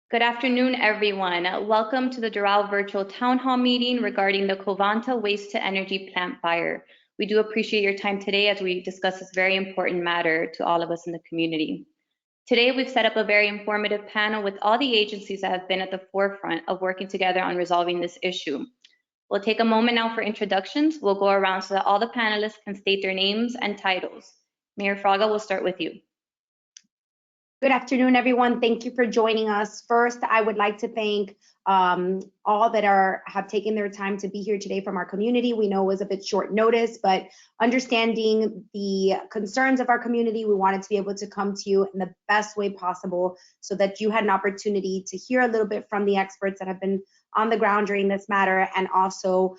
Good afternoon, everyone. Welcome to the Doral virtual town hall meeting regarding the Covanta Waste-to-Energy Plant Fire. We do appreciate your time today as we discuss this very important matter to all of us in the community. Today, we've set up a very informative panel with all the agencies that have been at the forefront of working together on resolving this issue. We'll take a moment now for introductions. We'll go around so that all the panelists can state their names and titles. Mayor Fraga, we'll start with you. Good afternoon, everyone. Thank you for joining us. First, I would like to thank all that have taken their time to be here today from our community. We know it was a bit short notice, but understanding the concerns of our community, we wanted to be able to come to you in the best way possible so that you had an opportunity to hear a little bit from the experts that have been on the ground during this matter, and also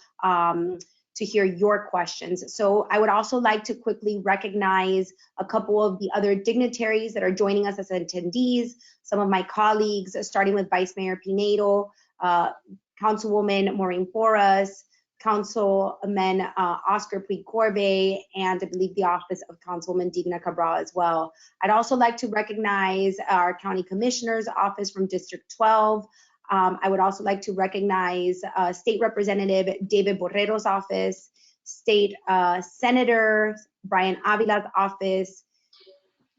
to hear your questions. So I would also like to quickly recognize a couple of the other dignitaries that are joining us as attendees, some of my colleagues, starting with Vice Mayor Pinedo, Councilwoman Maureen Porras, Councilman Oscar Puig-Corbey, and I believe the office of Councilwoman Digna Cabral as well. I'd also like to recognize our County Commissioner's office from District 12, I would also like to recognize State Representative David Borrero's office, State Senator Brian Avila's office,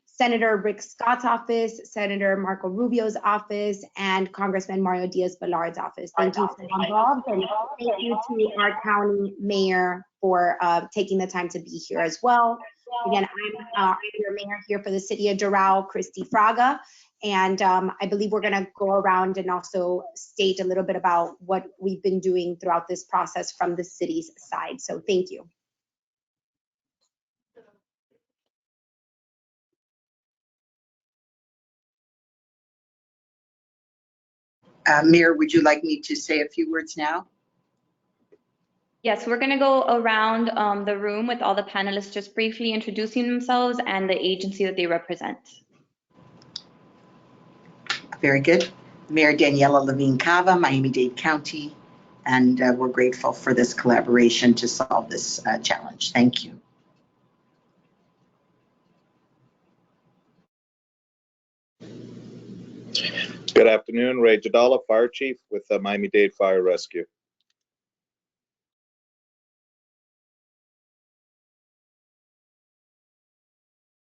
Senator Rick Scott's office, Senator Marco Rubio's office, and Congressman Mario Diaz-Balard's office. Thank you for involved, and thank you to our county mayor for taking the time to be here as well. Again, I'm your mayor here for the city of Doral, Christi Fraga. And I believe we're going to go around and also state a little bit about what we've been doing throughout this process from the city's side. So thank you. Mayor, would you like me to say a few words now? Yes, we're going to go around the room with all the panelists just briefly introducing themselves and the agency that they represent. Very good. Mayor Daniela Levine Cava, Miami-Dade County, and we're grateful for this collaboration to solve this challenge. Thank you. Good afternoon, Ray Jadala, Fire Chief with the Miami-Dade Fire Rescue.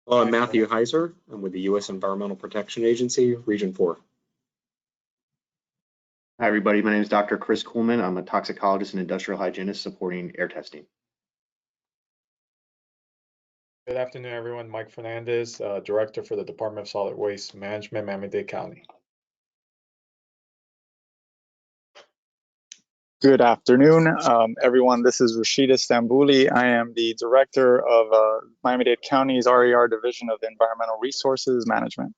Hello, I'm Matthew Heiser. I'm with the U.S. Environmental Protection Agency, Region 4. Hi, everybody. My name is Dr. Chris Kuhlman. I'm a toxicologist and industrial hygienist supporting air testing. Good afternoon, everyone. Mike Fernandez, Director for the Department of Solid Waste Management, Miami-Dade County. Good afternoon, everyone. This is Rashida Stambouli. I am the Director of Miami-Dade County's RER Division of Environmental Resources Management.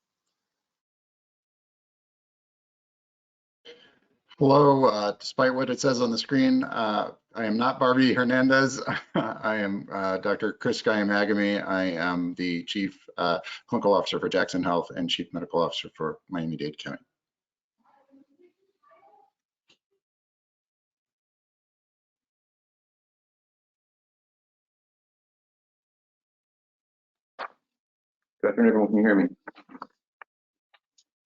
Hello, despite what it says on the screen, I am not Barbie Hernandez. I am Dr. Chris Skyamagami. I am the Chief Clinical Officer for Jackson Health and Chief Medical Officer for Miami-Dade County. Good afternoon, everyone. Can you hear me?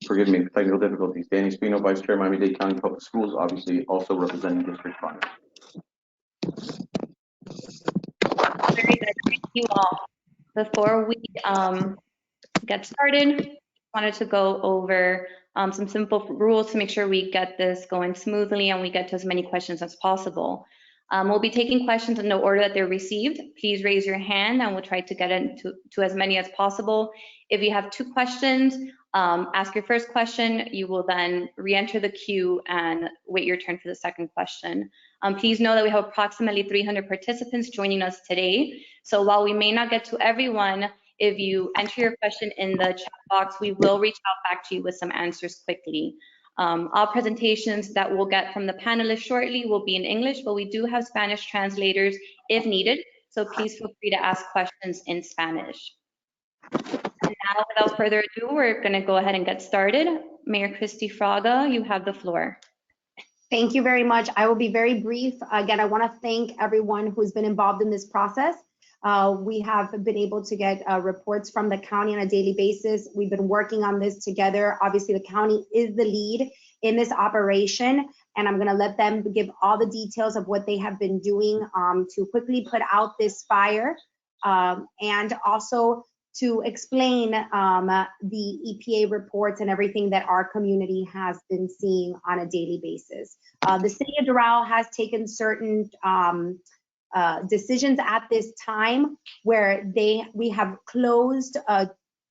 Forgive me, technical difficulties. Danny Spino, Vice Chair, Miami-Dade County Public Schools, obviously also representing District 5. Very good. Thank you all. Before we get started, wanted to go over some simple rules to make sure we get this going smoothly and we get to as many questions as possible. We'll be taking questions in the order that they're received. Please raise your hand and we'll try to get into as many as possible. If you have 2 questions, ask your first question. You will then re-enter the queue and wait your turn for the second question. Please know that we have approximately 300 participants joining us today. So while we may not get to everyone, if you enter your question in the chat box, we will reach out back to you with some answers quickly. All presentations that we'll get from the panelists shortly will be in English, but we do have Spanish translators if needed. So please feel free to ask questions in Spanish. And now, without further ado, we're going to go ahead and get started. Mayor Christi Fraga, you have the floor. Thank you very much. I will be very brief. Again, I want to thank everyone who's been involved in this process. We have been able to get reports from the county on a daily basis. We've been working on this together. Obviously, the county is the lead in this operation, and I'm going to let them give all the details of what they have been doing to quickly put out this fire, and also to explain the EPA reports and everything that our community has been seeing on a daily basis. The city of Doral has taken certain decisions at this time where we have closed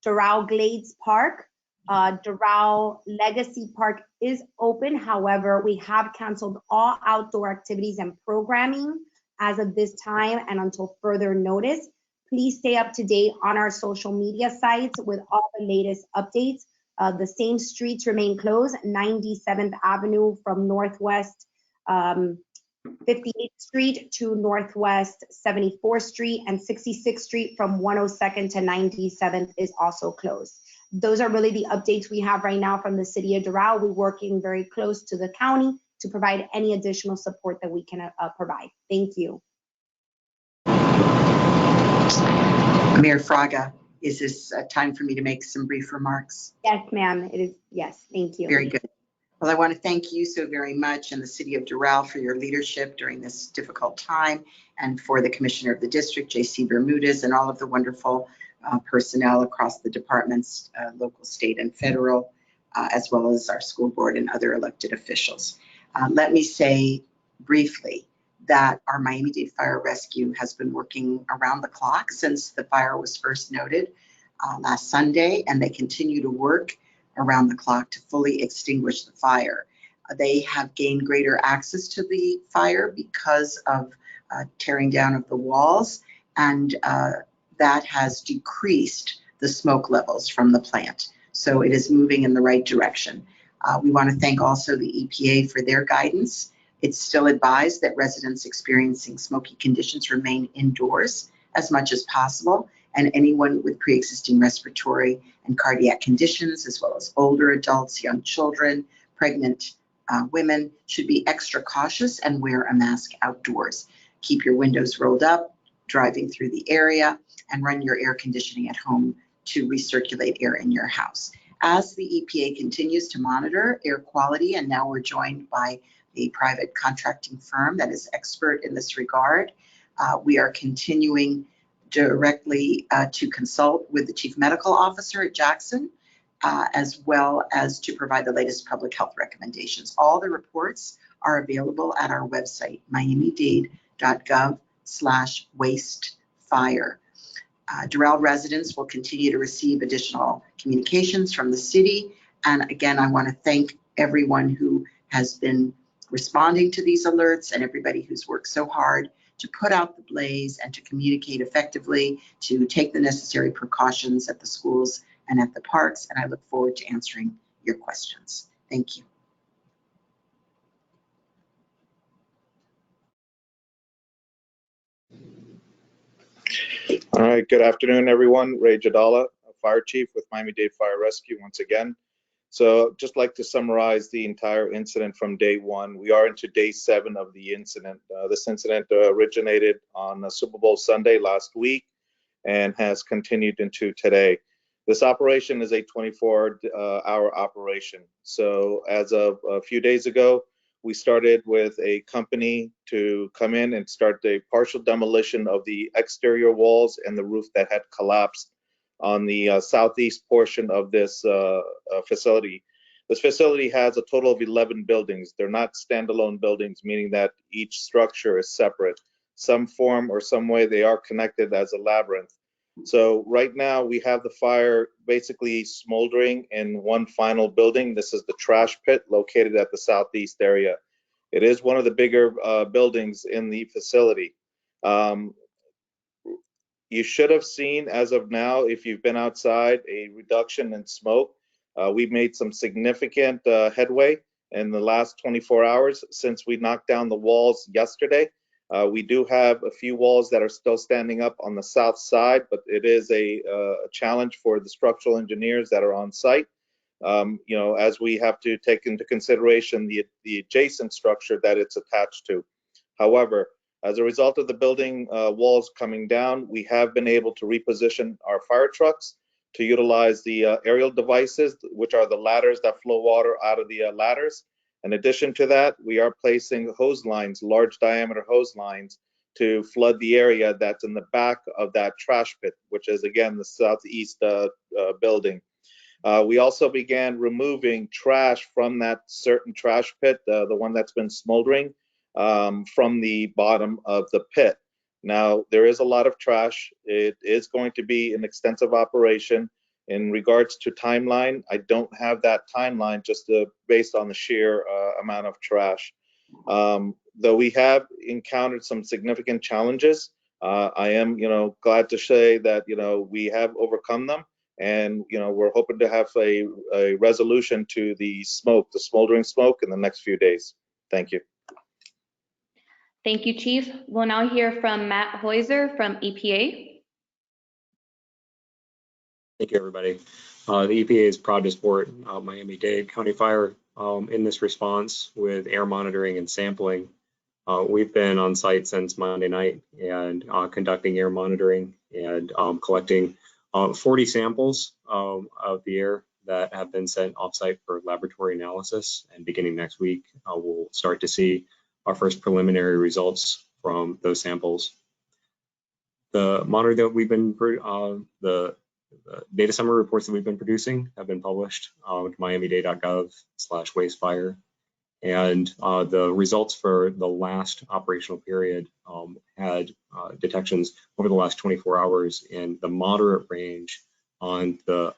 Doral Glades Park. Doral Legacy Park is open. However, we have canceled all outdoor activities and programming as of this time and until further notice. Please stay up to date on our social media sites with all the latest updates. The same streets remain closed: 97th Avenue from Northwest 58th Street to Northwest 74th Street, and 66th Street from 102nd to 97th is also closed. Those are really the updates we have right now from the city of Doral. We're working very close to the county to provide any additional support that we can provide. Thank you. Mayor Fraga, is this time for me to make some brief remarks? Yes, ma'am, it is. Yes, thank you. Very good. Well, I want to thank you so very much and the city of Doral for your leadership during this difficult time, and for the commissioner of the district, J.C. Bermudez, and all of the wonderful personnel across the departments, local, state, and federal, as well as our school board and other elected officials. Let me say briefly that our Miami-Dade Fire Rescue has been working around the clock since the fire was first noted last Sunday, and they continue to work around the clock to fully extinguish the fire. They have gained greater access to the fire because of tearing down of the walls, and that has decreased the smoke levels from the plant. So it is moving in the right direction. We want to thank also the EPA for their guidance. It's still advised that residents experiencing smoky conditions remain indoors as much as possible, and anyone with pre-existing respiratory and cardiac conditions, as well as older adults, young children, pregnant women, should be extra cautious and wear a mask outdoors. Keep your windows rolled up, driving through the area, and run your air conditioning at home to recirculate air in your house. As the EPA continues to monitor air quality, and now we're joined by a private contracting firm that is expert in this regard, we are continuing directly to consult with the chief medical officer at Jackson, as well as to provide the latest public health recommendations. All the reports are available at our website, miamidade.gov/wastefire. Doral residents will continue to receive additional communications from the city. And again, I want to thank everyone who has been responding to these alerts, and everybody who's worked so hard to put out the blaze and to communicate effectively, to take the necessary precautions at the schools and at the parks. And I look forward to answering your questions. Thank you. All right, good afternoon, everyone. Ray Jadala, Fire Chief with Miami-Dade Fire Rescue once again. So just like to summarize the entire incident from day one. We are into day 7 of the incident. This incident originated on Super Bowl Sunday last week and has continued into today. This operation is a 24-hour operation. So as of a few days ago, we started with a company to come in and start the partial demolition of the exterior walls and the roof that had collapsed on the southeast portion of this facility. This facility has a total of 11 buildings. They're not standalone buildings, meaning that each structure is separate. Some form or some way they are connected as a labyrinth. So right now we have the fire basically smoldering in one final building. This is the trash pit located at the southeast area. It is one of the bigger buildings in the facility. You should have seen, as of now, if you've been outside, a reduction in smoke. We've made some significant headway in the last 24 hours since we knocked down the walls yesterday. We do have a few walls that are still standing up on the south side, but it is a challenge for the structural engineers that are on site. You know, as we have to take into consideration the adjacent structure that it's attached to. However, As a result of the building walls coming down, we have been able to reposition our fire trucks to utilize the aerial devices, which are the ladders that flow water out of the ladders. In addition to that, we are placing hose lines, large diameter hose lines, to flood the area that's in the back of that trash pit, which is again the southeast building. We also began removing trash from that certain trash pit, the one that's been smoldering, from the bottom of the pit. Now, there is a lot of trash. It is going to be an extensive operation. In regards to timeline, I don't have that timeline just based on the sheer amount of trash. Though we have encountered some significant challenges, I am, glad to say that, we have overcome them. And, we're hoping to have a resolution to the smoldering smoke in the next few days. Thank you. Thank you, Chief. We'll now hear from Matt Heuser from EPA. Thank you, everybody. The EPA is proud to support Miami-Dade County Fire in this response with air monitoring and sampling. We've been on site since Monday night and conducting air monitoring and collecting 40 samples of the air that have been sent offsite for laboratory analysis. And beginning next week, we'll start to see our first preliminary results from those samples. The monitor that we've been, the data summary reports that we've been producing have been published to miamidade.gov/wastefire. And the results for the last operational period had detections over the last 24 hours in the moderate range on the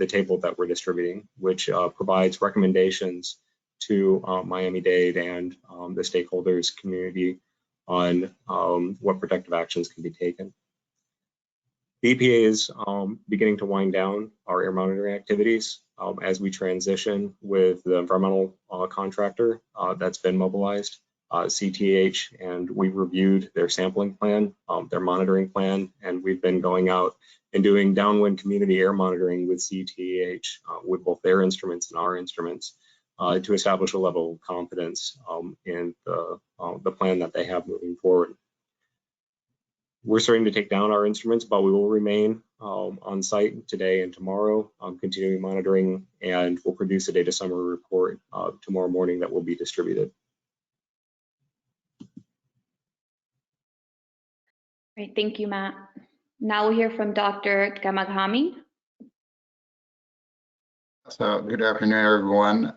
table that we're distributing, which provides recommendations to Miami-Dade and the stakeholders community on what protective actions can be taken. The EPA is beginning to wind down our air monitoring activities as we transition with the environmental contractor that's been mobilized, CTH, and we reviewed their sampling plan, their monitoring plan, and we've been going out and doing downwind community air monitoring with CTH with both their instruments and our instruments to establish a level of confidence in the plan that they have moving forward. We're starting to take down our instruments, but we will remain on site today and tomorrow, continuing monitoring, and we'll produce a data summary report tomorrow morning that will be distributed. Great, thank you, Matt. Now we'll hear from Dr. Gamaghami. So good afternoon, everyone.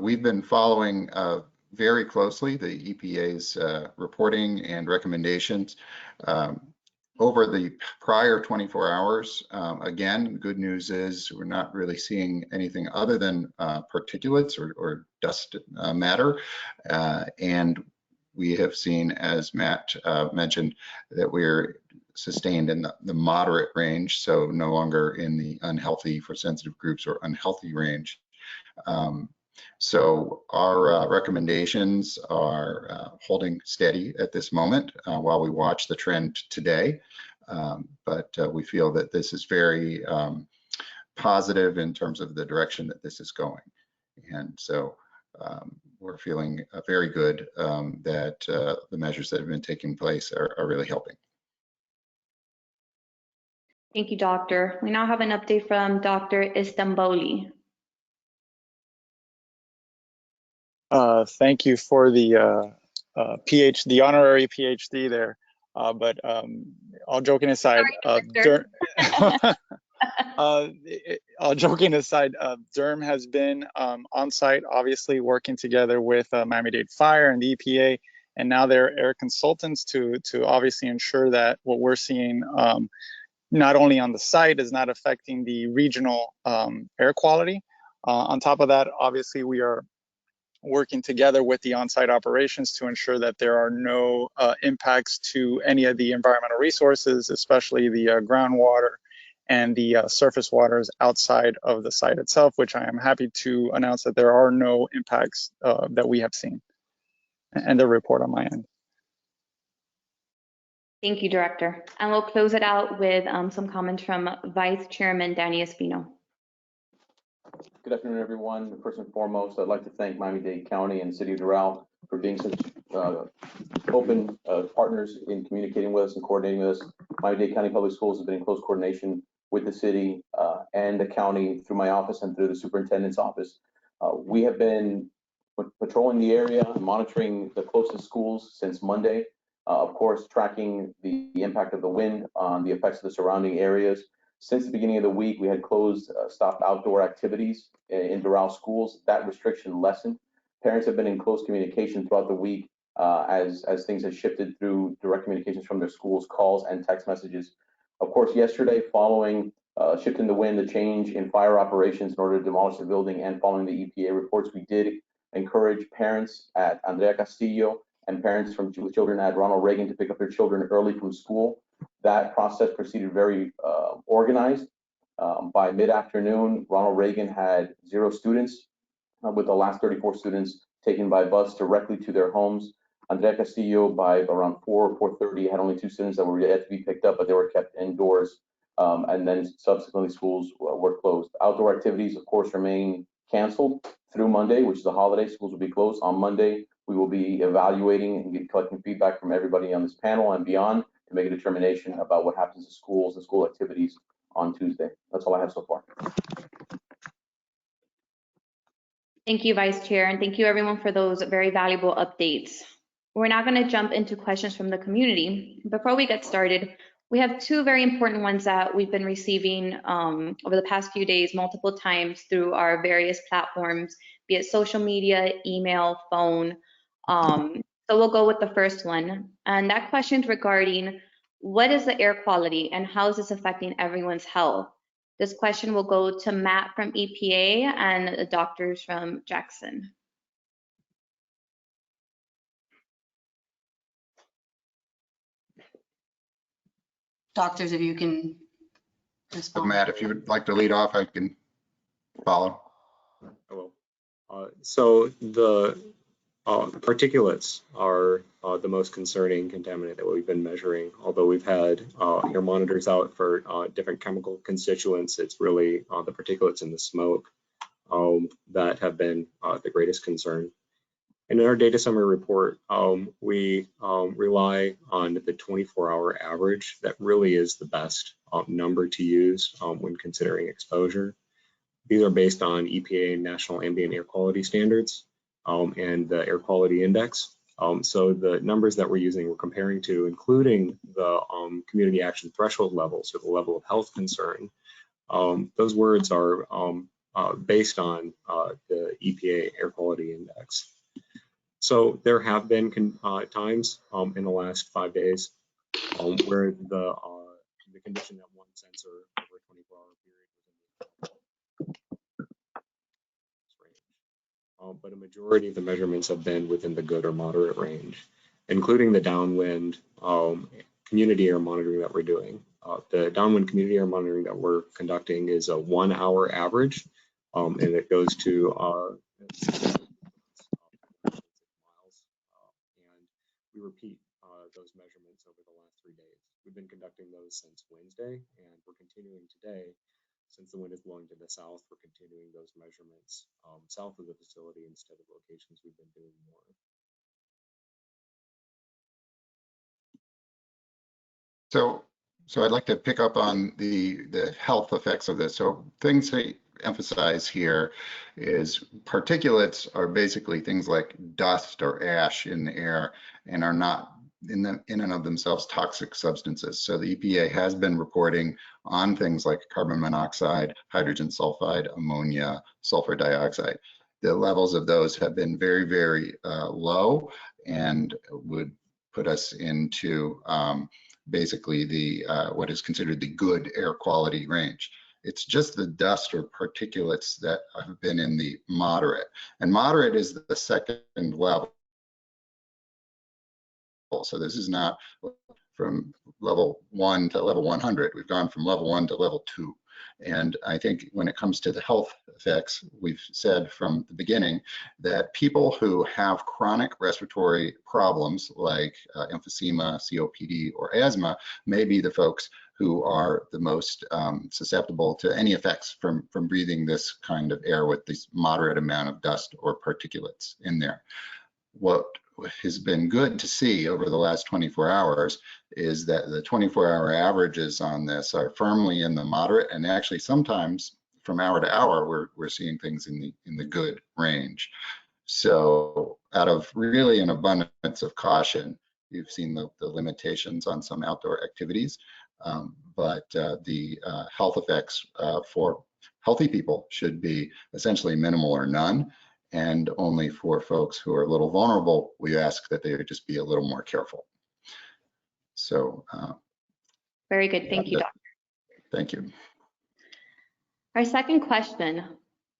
We've been following very closely the EPA's reporting and recommendations over the prior 24 hours. Again, good news is we're not really seeing anything other than particulates or dust matter. And we have seen, as Matt mentioned, that we're sustained in the moderate range, so no longer in the unhealthy for sensitive groups or unhealthy range. So our recommendations are holding steady at this moment while we watch the trend today. But we feel that this is very positive in terms of the direction that this is going. And so we're feeling very good that the measures that have been taking place are really helping. Thank you, Doctor. We now have an update from Dr. Istanbuli. Thank you for the honorary PhD there. But all joking aside, all joking aside, DERM has been on site, obviously working together with Miami-Dade Fire and the EPA, and now they're air consultants to obviously ensure that what we're seeing not only on the site is not affecting the regional air quality. On top of that, obviously we are working together with the on-site operations to ensure that there are no impacts to any of the environmental resources, especially the groundwater and the surface waters outside of the site itself, which I am happy to announce that there are no impacts that we have seen. And the report on my end. Thank you, Director. And we'll close it out with some comments from Vice Chairman Danny Espino. Good afternoon, everyone. First and foremost, I'd like to thank Miami-Dade County and City of Doral for being such open partners in communicating with us and coordinating with us. Miami-Dade County Public Schools has been in close coordination with the city and the county through my office and through the superintendent's office. We have been patrolling the area and monitoring the closest schools since Monday. Of course, tracking the impact of the wind on the effects of the surrounding areas. Since the beginning of the week, we had stopped outdoor activities in Doral schools. That restriction lessened. Parents have been in close communication throughout the week as things have shifted through direct communications from their schools, calls and text messages. Of course, yesterday, following shift in the wind, the change in fire operations in order to demolish the building, and following the EPA reports, we did encourage parents at Andrea Castillo and parents with children at Ronald Reagan to pick up their children early from school. That process proceeded very organized. By mid-afternoon, Ronald Reagan had 0 students, with the last 34 students taken by bus directly to their homes. Andrea Castillo, by around 4 or 4:30, had only 2 students that were yet to be picked up, but they were kept indoors. And then subsequently schools were closed. Outdoor activities, of course, remain canceled through Monday, which is a holiday. Schools will be closed. On Monday, we will be evaluating and collecting feedback from everybody on this panel and beyond to make a determination about what happens to schools and school activities on Tuesday. That's all I have so far. Thank you, Vice Chair, and thank you everyone for those very valuable updates. We're now going to jump into questions from the community. Before we get started, we have 2 very important ones that we've been receiving over the past few days multiple times through our various platforms, be it social media, email, phone. So we'll go with the first one. And that question is regarding what is the air quality and how is this affecting everyone's health? This question will go to Matt from EPA and the doctors from Jackson. Doctors, if you can respond. Matt, if you would like to lead off, I can follow. I will. So the particulates are the most concerning contaminant that we've been measuring. Although we've had air monitors out for different chemical constituents, it's really the particulates in the smoke that have been the greatest concern. And in our data summary report, we rely on the 24-hour average. That really is the best number to use when considering exposure. These are based on EPA National Ambient Air Quality Standards and the Air Quality Index. So the numbers that we're using, we're comparing to, including the community action threshold levels, or the level of health concern. Those words are based on the EPA Air Quality Index. So there have been times in the last 5 days where the condition at one sensor over a 24-hour period was in the range. But a majority of the measurements have been within the good or moderate range, including the downwind community air monitoring that we're doing. The downwind community air monitoring that we're conducting is a 1-hour average, and it goes to we repeat those measurements over the last 3 days. We've been conducting those since Wednesday, and we're continuing today. Since the wind is blowing to the south, we're continuing those measurements south of the facility instead of locations we've been doing more. So I'd like to pick up on the health effects of this. So things to emphasize here is particulates are basically things like dust or ash in the air and are not in and of themselves toxic substances. So the EPA has been reporting on things like carbon monoxide, hydrogen sulfide, ammonia, sulfur dioxide. The levels of those have been very, very low and would put us into basically the what is considered the good air quality range. It's just the dust or particulates that have been in the moderate, and moderate is the second level. So this is not from level 1 to level 100. We've gone from level 1 to level 2. And I think when it comes to the health effects, we've said from the beginning that people who have chronic respiratory problems like emphysema, COPD, or asthma may be the folks who are the most susceptible to any effects from breathing this kind of air with this moderate amount of dust or particulates in there. What has been good to see over the last 24 hours is that the 24-hour averages on this are firmly in the moderate, and actually sometimes from hour to hour we're seeing things in the good range. So out of really an abundance of caution, you've seen the limitations on some outdoor activities, but the health effects for healthy people should be essentially minimal or none. And only for folks who are a little vulnerable, we ask that they just be a little more careful. So. Very good. Thank you, Doctor. Thank you. Our second question,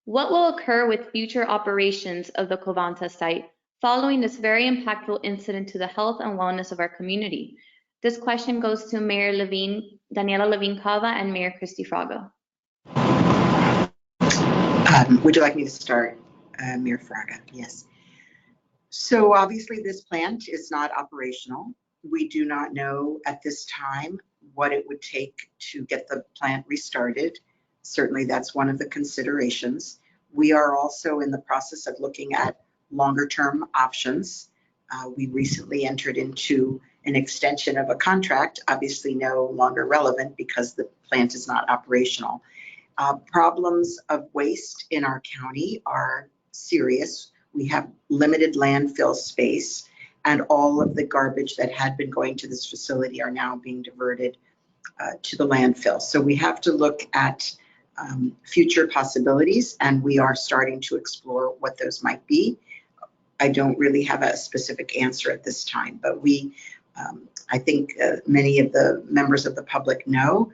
what will occur with future operations of the Covanta site following this very impactful incident to the health and wellness of our community? This question goes to Mayor Daniela Levine Cava and Mayor Christi Fraga. Would you like me to start, Mayor Fraga? Yes. So obviously this plant is not operational. We do not know at this time what it would take to get the plant restarted. Certainly that's one of the considerations. We are also in the process of looking at longer term options. We recently entered into an extension of a contract, obviously no longer relevant because the plant is not operational. Problems of waste in our county are serious. We have limited landfill space, and all of the garbage that had been going to this facility are now being diverted to the landfill. So we have to look at future possibilities, and we are starting to explore what those might be. I don't really have a specific answer at this time, but I think many of the members of the public know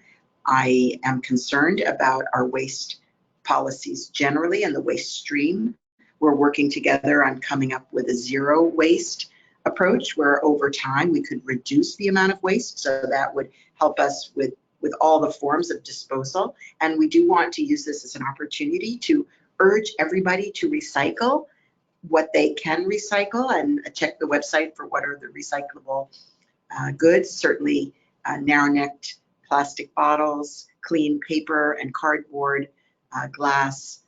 I am concerned about our waste policies generally and the waste stream. We're working together on coming up with a zero waste approach where over time we could reduce the amount of waste, so that would help us with all the forms of disposal. And we do want to use this as an opportunity to urge everybody to recycle what they can recycle and check the website for what are the recyclable goods. Certainly narrow-necked plastic bottles, clean paper and cardboard, glass,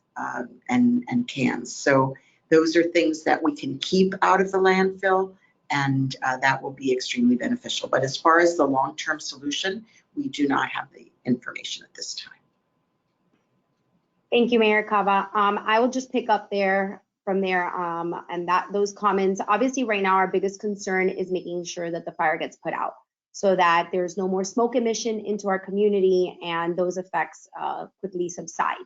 and cans. So those are things that we can keep out of the landfill, and that will be extremely beneficial. But as far as the long-term solution, we do not have the information at this time. Thank you, Mayor Cava. I will just pick up from there and those comments. Obviously, right now, our biggest concern is making sure that the fire gets put out so that there's no more smoke emission into our community and those effects quickly subside.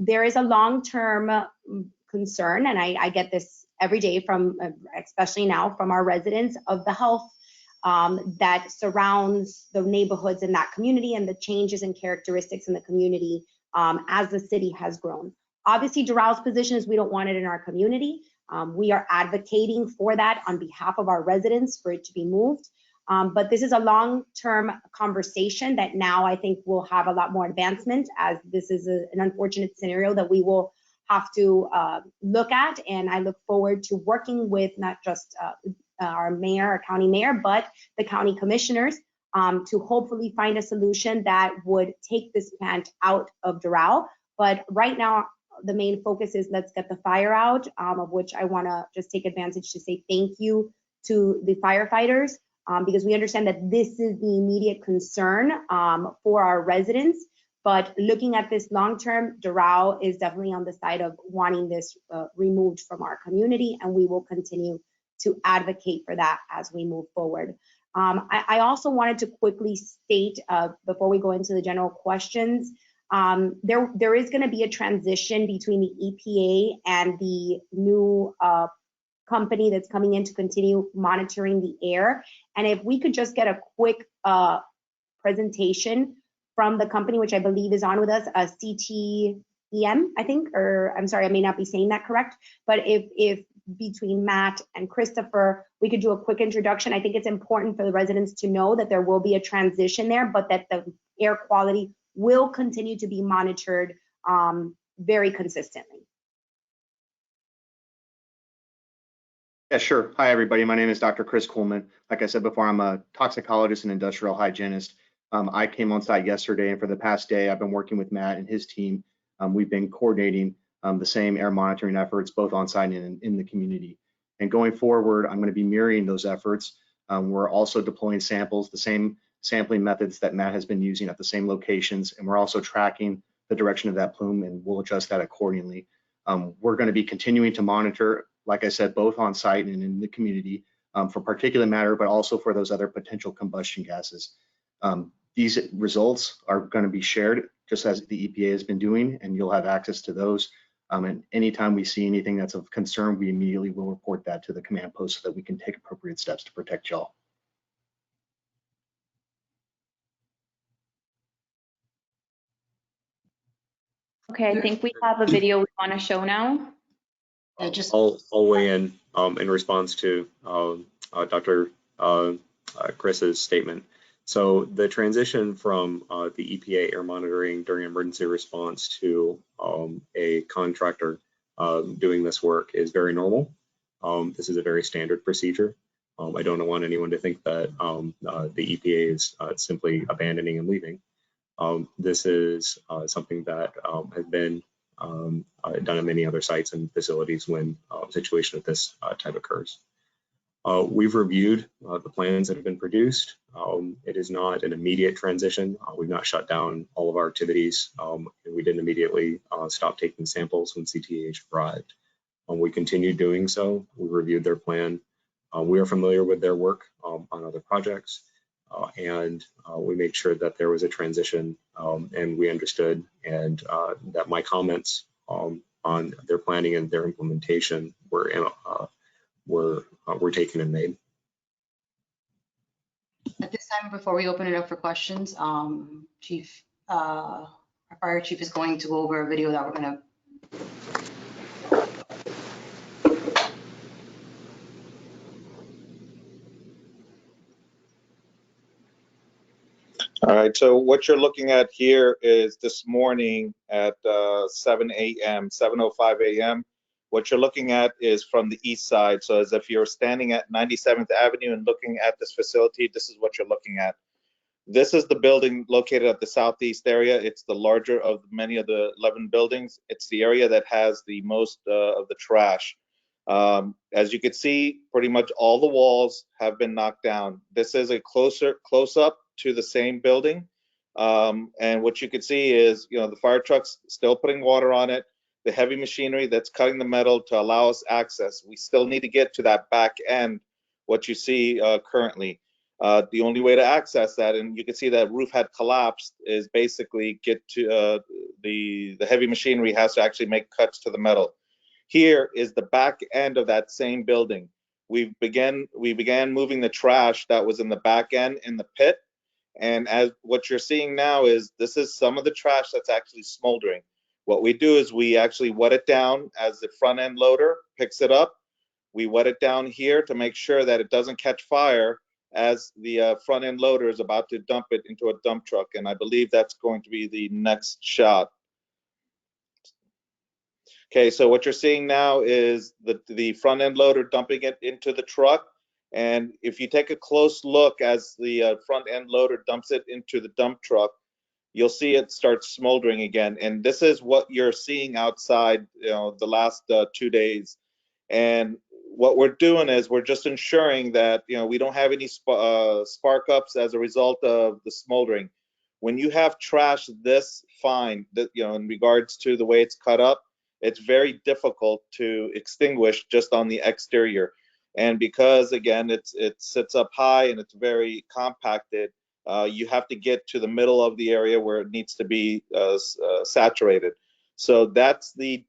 There is a long-term concern, and I get this every day from, especially now, from our residents of the health that surrounds the neighborhoods in that community and the changes and characteristics in the community as the city has grown. Obviously, Doral's position is we don't want it in our community. We are advocating for that on behalf of our residents for it to be moved. But this is a long-term conversation that now I think will have a lot more advancement, as this is an unfortunate scenario that we will have to look at. And I look forward to working with not just our mayor, our county mayor, but the county commissioners to hopefully find a solution that would take this plant out of Doral. But right now, the main focus is let's get the fire out, of which I want to just take advantage to say thank you to the firefighters. Because we understand that this is the immediate concern for our residents. But looking at this long-term, Doral is definitely on the side of wanting this removed from our community, and we will continue to advocate for that as we move forward. I also wanted to quickly state, before we go into the general questions, there is going to be a transition between the EPA and the new company that's coming in to continue monitoring the air. And if we could just get a quick presentation from the company, which I believe is on with us, CTEM, I think, or I'm sorry, I may not be saying that correct, but if between Matt and Christopher, we could do a quick introduction. I think it's important for the residents to know that there will be a transition there, but that the air quality will continue to be monitored very consistently. Yeah, sure. Hi, everybody. My name is Dr. Chris Coleman. Like I said before, I'm a toxicologist and industrial hygienist. I came on site yesterday, and for the past day, I've been working with Matt and his team. We've been coordinating the same air monitoring efforts, both on site and in the community. And going forward, I'm going to be mirroring those efforts. We're also deploying samples, the same sampling methods that Matt has been using at the same locations, and we're also tracking the direction of that plume, and we'll adjust that accordingly. We're going to be continuing to monitor, like I said, both on site and in the community for particulate matter, but also for those other potential combustion gases. These results are going to be shared just as the EPA has been doing, and you'll have access to those. And anytime we see anything that's of concern, we immediately will report that to the command post so that we can take appropriate steps to protect y'all. Okay, I think we have a video we want to show now. Yeah, just I'll weigh in response to Dr. Chris's statement. So the transition from the EPA air monitoring during emergency response to a contractor doing this work is very normal. This is a very standard procedure. I don't want anyone to think that the EPA is simply abandoning and leaving. This is something that has been done at many other sites and facilities when a situation of this type occurs. We've reviewed the plans that have been produced. It is not an immediate transition. We've not shut down all of our activities. We didn't immediately stop taking samples when CTEH arrived. We continued doing so. We reviewed their plan. We are familiar with their work on other projects. And we made sure that there was a transition and we understood and that my comments on their planning and their implementation were taken and made. at this time, before we open it up for questions, Chief, our fire chief is going to go over a video that we're gonna. All right, so what you're looking at here is this morning at 7 a.m., 7:05 a.m. What you're looking at is from the east side. So as if you're standing at 97th Avenue and looking at this facility, this is what you're looking at. This is the building located at the southeast area. It's the larger of many of the 11 buildings. It's the area that has the most of the trash. As you can see, pretty much all the walls have been knocked down. This is a close-up to the same building. And what you can see is, the fire trucks still putting water on it, the heavy machinery that's cutting the metal to allow us access. We still need to get to that back end, what you see currently. The only way to access that, and you can see that roof had collapsed, is basically get to the heavy machinery has to actually make cuts to the metal. Here is the back end of that same building. We began moving the trash that was in the back end in the pit. And as what you're seeing now is this is some of the trash that's actually smoldering. What we do is we actually wet it down as the front end loader picks it up. We wet it down here to make sure that it doesn't catch fire as the front end loader is about to dump it into a dump truck. And I believe that's going to be the next shot. Okay, so what you're seeing now is the front end loader dumping it into the truck. And if you take a close look as the front end loader dumps it into the dump truck, you'll see it start smoldering again. And this is what you're seeing outside, the last 2 days. And what we're doing is we're just ensuring that, we don't have any spark ups as a result of the smoldering. When you have trash this fine, in regards to the way it's cut up, it's very difficult to extinguish just on the exterior. And because, again, it sits up high and it's very compacted, you have to get to the middle of the area where it needs to be saturated. So that's the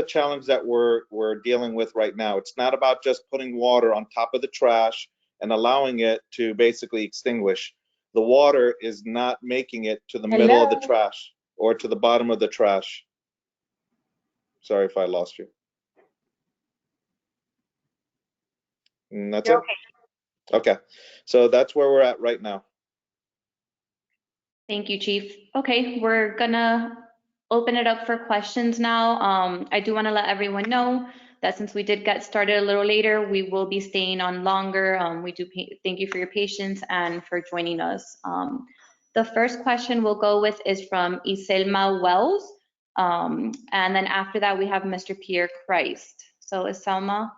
challenge that we're dealing with right now. It's not about just putting water on top of the trash and allowing it to basically extinguish. The water is not making it to the middle of the trash or to the bottom of the trash. Sorry if I lost you. And that's it? Okay, so that's where we're at right now. Thank you, Chief. Okay, we're gonna open it up for questions now. I do want to let everyone know that since we did get started a little later, we will be staying on longer. We do thank you for your patience and for joining us. The first question we'll go with is from Iselma Wells. And then after that, we have Mr. Pierre Christ. So Iselma,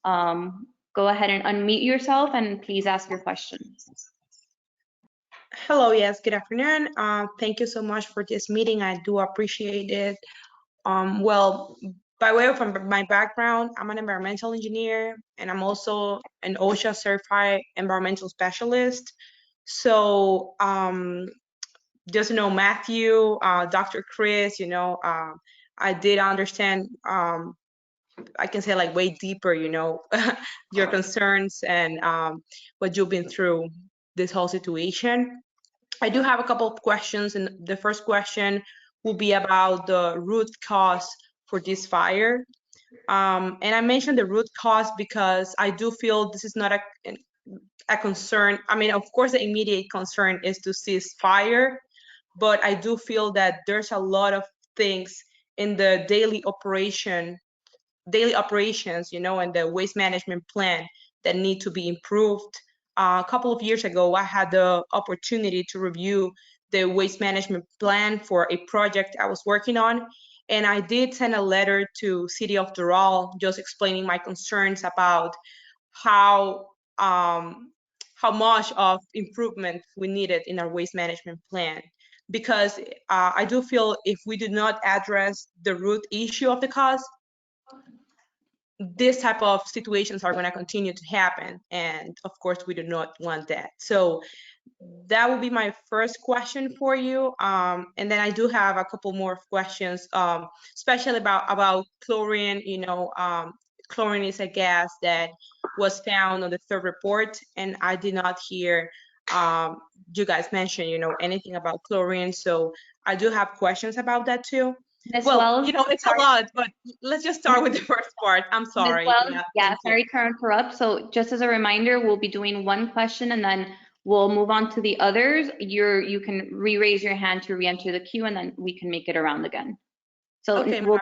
Go ahead and unmute yourself and please ask your question. Hello, yes, good afternoon. Thank you so much for this meeting. I do appreciate it. Well, by way of my background, I'm an environmental engineer and I'm also an OSHA certified environmental specialist. So just Matthew, Dr. Chris, I did understand, I can say like way deeper, your concerns and what you've been through this whole situation. I do have a couple of questions, and the first question will be about the root cause for this fire. And I mentioned the root cause because I do feel this is not a concern. I mean, of course, the immediate concern is to cease fire, but I do feel that there's a lot of things in the daily operations, and the waste management plan that need to be improved. A couple of years ago, I had the opportunity to review the waste management plan for a project I was working on. And I did send a letter to City of Doral just explaining my concerns about how much of improvement we needed in our waste management plan. Because I do feel if we do not address the root issue of the cause, this type of situations are going to continue to happen. And of course, we do not want that. So that would be my first question for you. And then I do have a couple more questions, especially about chlorine. Chlorine is a gas that was found on the third report, and I did not hear you guys mention, anything about chlorine. So I do have questions about that too. Ms. Well, Wells, it's a lot, but let's just start with the first part. I'm sorry. Ms. Wells, sorry to interrupt. So just as a reminder, we'll be doing one question and then we'll move on to the others. You can re-raise your hand to re-enter the queue and then we can make it around again. So Okay, we'll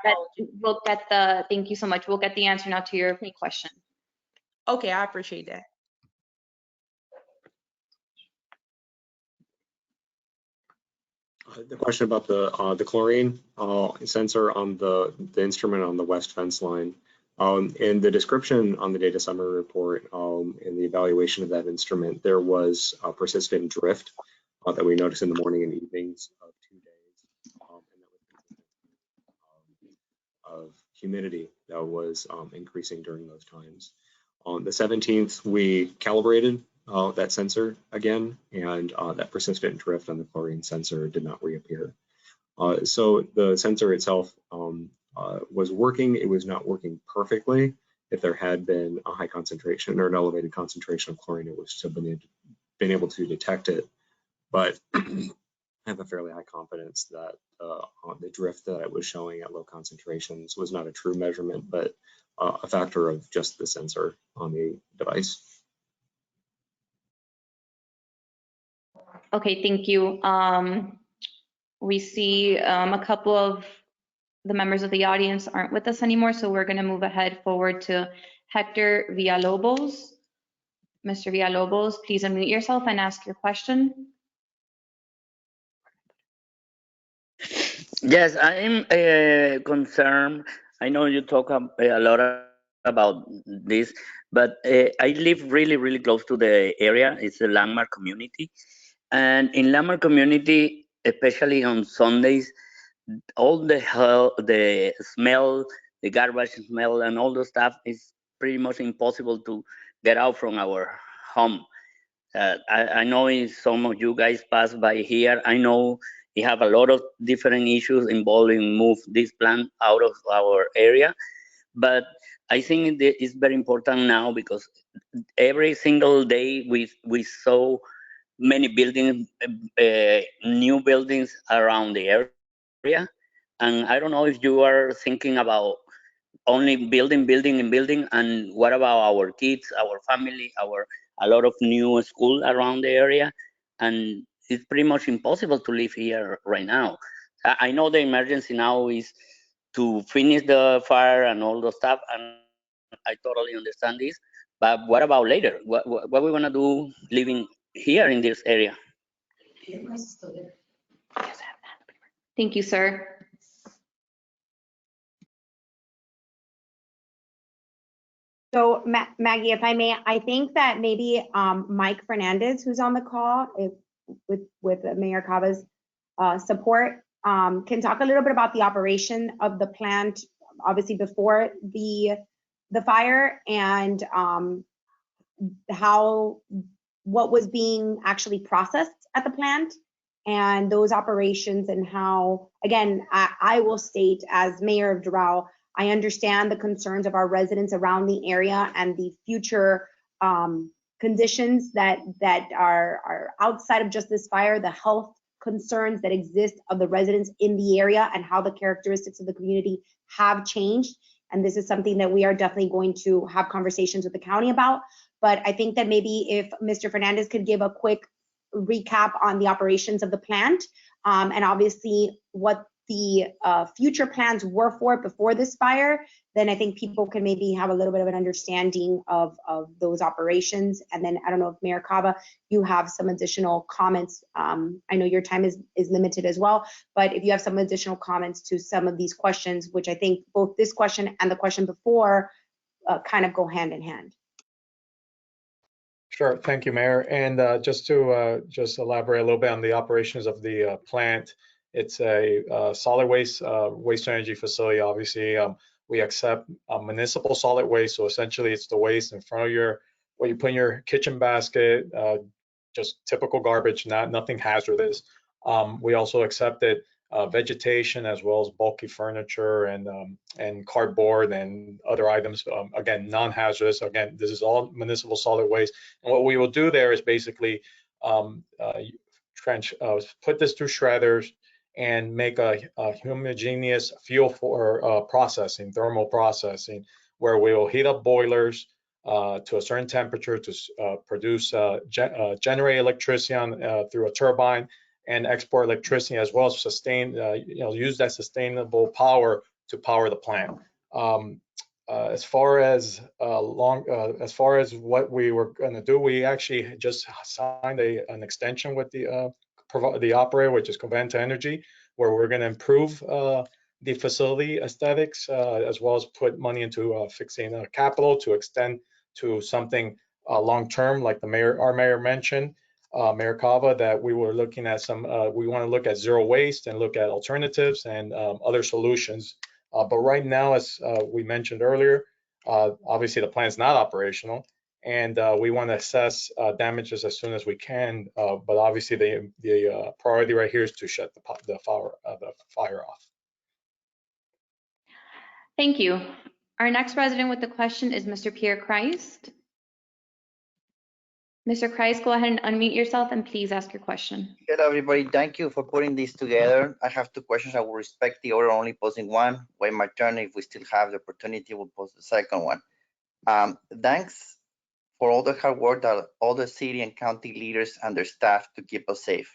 get thank you so much. We'll get the answer now to your question. Okay, I appreciate that. The question about the chlorine sensor on the instrument on the west fence line. In the description on the data summary report, in the evaluation of that instrument, there was persistent drift that we noticed in the morning and evenings of 2 days, and that was of humidity that was increasing during those times. On the 17th, we calibrated that sensor again, and that persistent drift on the chlorine sensor did not reappear. So the sensor itself was working. It was not working perfectly. If there had been a high concentration or an elevated concentration of chlorine, it would still been able to detect it. But I have a fairly high confidence that the drift that it was showing at low concentrations was not a true measurement, but a factor of just the sensor on the device. Okay, thank you. We see a couple of the members of the audience aren't with us anymore, so we're going to move ahead forward to Hector Villalobos. Mr. Villalobos, please unmute yourself and ask your question. Yes, I'm concerned. I know you talk a lot about this, but I live really, really close to the area. It's a landmark community. And in landmark community, especially on Sundays, all the smell, the garbage smell and all the stuff is pretty much impossible to get out from our home. I know some of you guys pass by here. I know we have a lot of different issues involving move this plant out of our area, but I think it's very important now because every single day we saw many buildings, new buildings around the area, and I don't know if you are thinking about only building, and what about our kids, our family, a lot of new school around the area, and it's pretty much impossible to live here right now. I know the emergency now is to finish the fire and all the stuff, and I totally understand this, but what about later? What we want to do living here in this area? Thank you, sir. So Maggie, if I may, I think that maybe Mike Fernandez, who's on the call, with Mayor Cava's support, can talk a little bit about the operation of the plant, obviously before the fire, and what was being actually processed at the plant and those operations, and how, again, I will state as mayor of Doral, I understand the concerns of our residents around the area and the future conditions that are outside of just this fire, the health concerns that exist of the residents in the area and how the characteristics of the community have changed. And this is something that we are definitely going to have conversations with the county about. But I think that maybe if Mr. Fernandez could give a quick recap on the operations of the plant, and obviously what the future plans were for before this fire, then I think people can maybe have a little bit of an understanding of those operations. And then I don't know if Mayor Cava, you have some additional comments. I know your time is limited as well, but if you have some additional comments to some of these questions, which I think both this question and the question before kind of go hand in hand. Sure, thank you, Mayor. And just to elaborate a little bit on the operations of the plant, it's a solid waste-to-energy facility. Obviously, we accept municipal solid waste. So essentially, it's the waste in front of what you put in your kitchen basket, just typical garbage, nothing hazardous. We also accepted vegetation as well as bulky furniture and cardboard and other items. Again, non-hazardous. Again, this is all municipal solid waste. And what we will do there is basically put this through shredders and make a homogeneous fuel for processing, thermal processing, where we will heat up boilers to a certain temperature to produce, generate electricity through a turbine, and export electricity, as well as use that sustainable power to power the plant. As far as what we were going to do, we actually just signed an extension with the operator, which is Covanta Energy, where we're going to improve the facility aesthetics, as well as put money into fixing capital to extend to something long-term, like our mayor mentioned, Mayor Cava, that we were looking at we want to look at zero waste and look at alternatives and other solutions. But right now, as we mentioned earlier, obviously the plant's not operational, and we want to assess damages as soon as we can. But obviously, the priority right here is to shut the fire off. Thank you. Our next resident with the question is Mr. Pierre Christ. Mr. Christ, go ahead and unmute yourself and please ask your question. Hello, everybody. Thank you for putting this together. I have two questions. I will respect the order, only posing one. Wait my turn. If we still have the opportunity, we'll post the second one. Thanks for all the hard work that all the city and county leaders and their staff to keep us safe.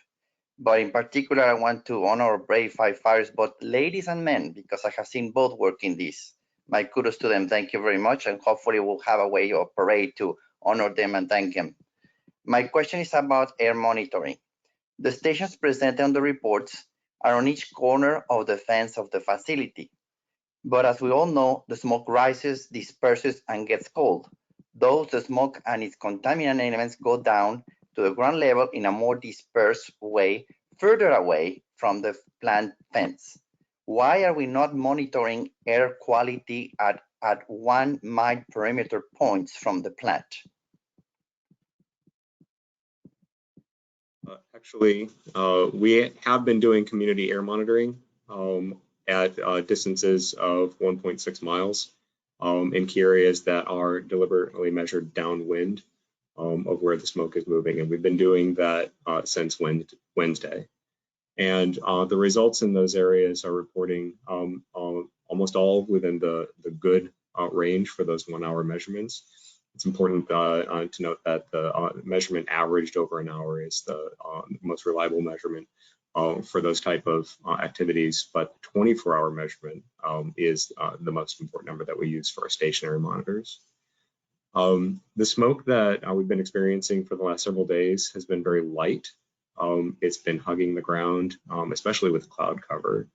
But in particular, I want to honor our brave firefighters, both ladies and men, because I have seen both work in this. My kudos to them. Thank you very much. And hopefully we'll have a way or parade to honor them and thank them. My question is about air monitoring. The stations presented on the reports are on each corner of the fence of the facility. But as we all know, the smoke rises, disperses, and gets cold. Thus, the smoke and its contaminant elements go down to the ground level in a more dispersed way, further away from the plant fence. Why are we not monitoring air quality at 1 mile perimeter points from the plant? Actually, we have been doing community air monitoring at distances of 1.6 miles in key areas that are deliberately measured downwind of where the smoke is moving. And we've been doing that since Wednesday. And the results in those areas are reporting almost all within the good range for those 1 hour measurements. It's important to note that the measurement averaged over an hour is the most reliable measurement for those type of activities, but 24-hour measurement is the most important number that we use for our stationary monitors. The smoke that we've been experiencing for the last several days has been very light. It's been hugging the ground, especially with cloud cover.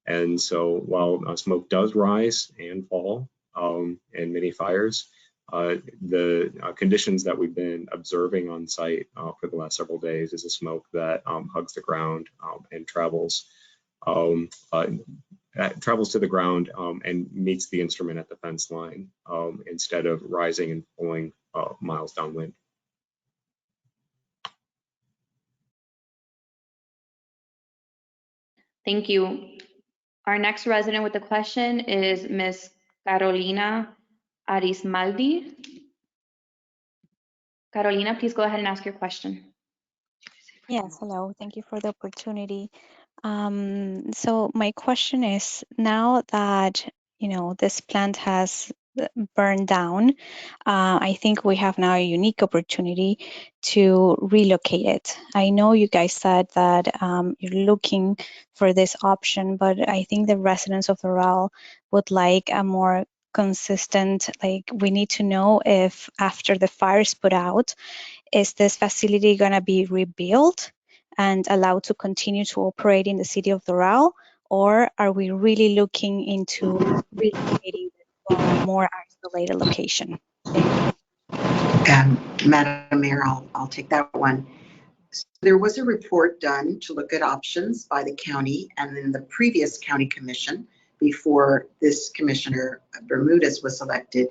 And so while smoke does rise and fall in many fires, The conditions that we've been observing on site for the last several days is a smoke that hugs the ground and travels to the ground and meets the instrument at the fence line instead of rising and pulling miles downwind. Thank you. Our next resident with a question is Ms. Carolina Arismaldi. Carolina, please go ahead and ask your question. Yes, hello. Thank you for the opportunity. So my question is, now that, this plant has burned down, I think we have now a unique opportunity to relocate it. I know you guys said that you're looking for this option, but I think the residents of Doral would like a more consistent, we need to know if after the fire is put out, is this facility going to be rebuilt and allowed to continue to operate in the city of Doral, or are we really looking into relocating to a more isolated location? Madam Mayor, I'll take that one. So there was a report done to look at options by the county and then the previous county commission before this Commissioner Bermudez was elected.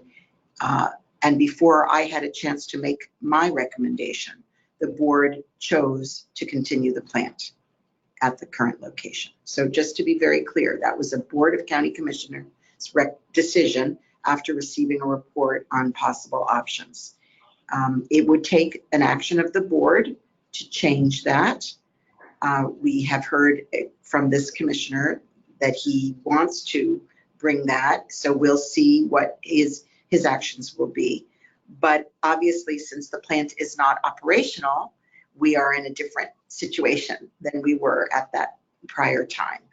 And before I had a chance to make my recommendation, the board chose to continue the plant at the current location. So just to be very clear, that was a Board of County Commissioners decision after receiving a report on possible options. It would take an action of the board to change that. We have heard from this commissioner that he wants to bring that, so we'll see what his actions will be. But obviously, since the plant is not operational, we are in a different situation than we were at that prior time.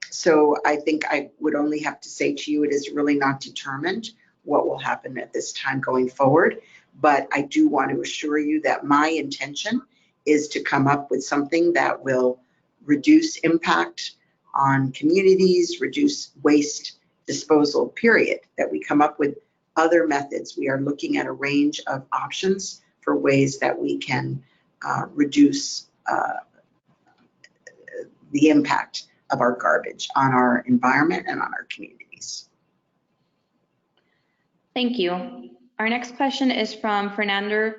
So I think I would only have to say to you, it is really not determined what will happen at this time going forward. But I do want to assure you that my intention is to come up with something that will reduce impact on communities, reduce waste disposal, period, that we come up with other methods. We are looking at a range of options for ways that we can reduce the impact of our garbage on our environment and on our communities. Thank you. Our next question is from Fernando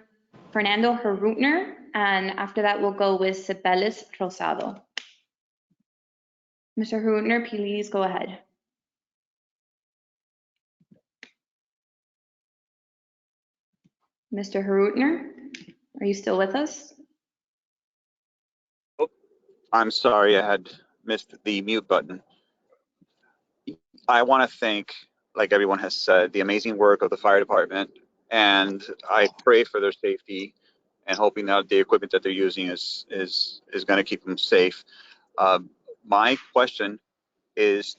Herutner, and after that we'll go with Cibeles Rosado. Mr. Herutner, please go ahead. Mr. Herutner, are you still with us? Oh, I'm sorry, I had missed the mute button. I want to thank, like everyone has said, the amazing work of the fire department, and I pray for their safety and hoping that the equipment that they're using is going to keep them safe. My question is,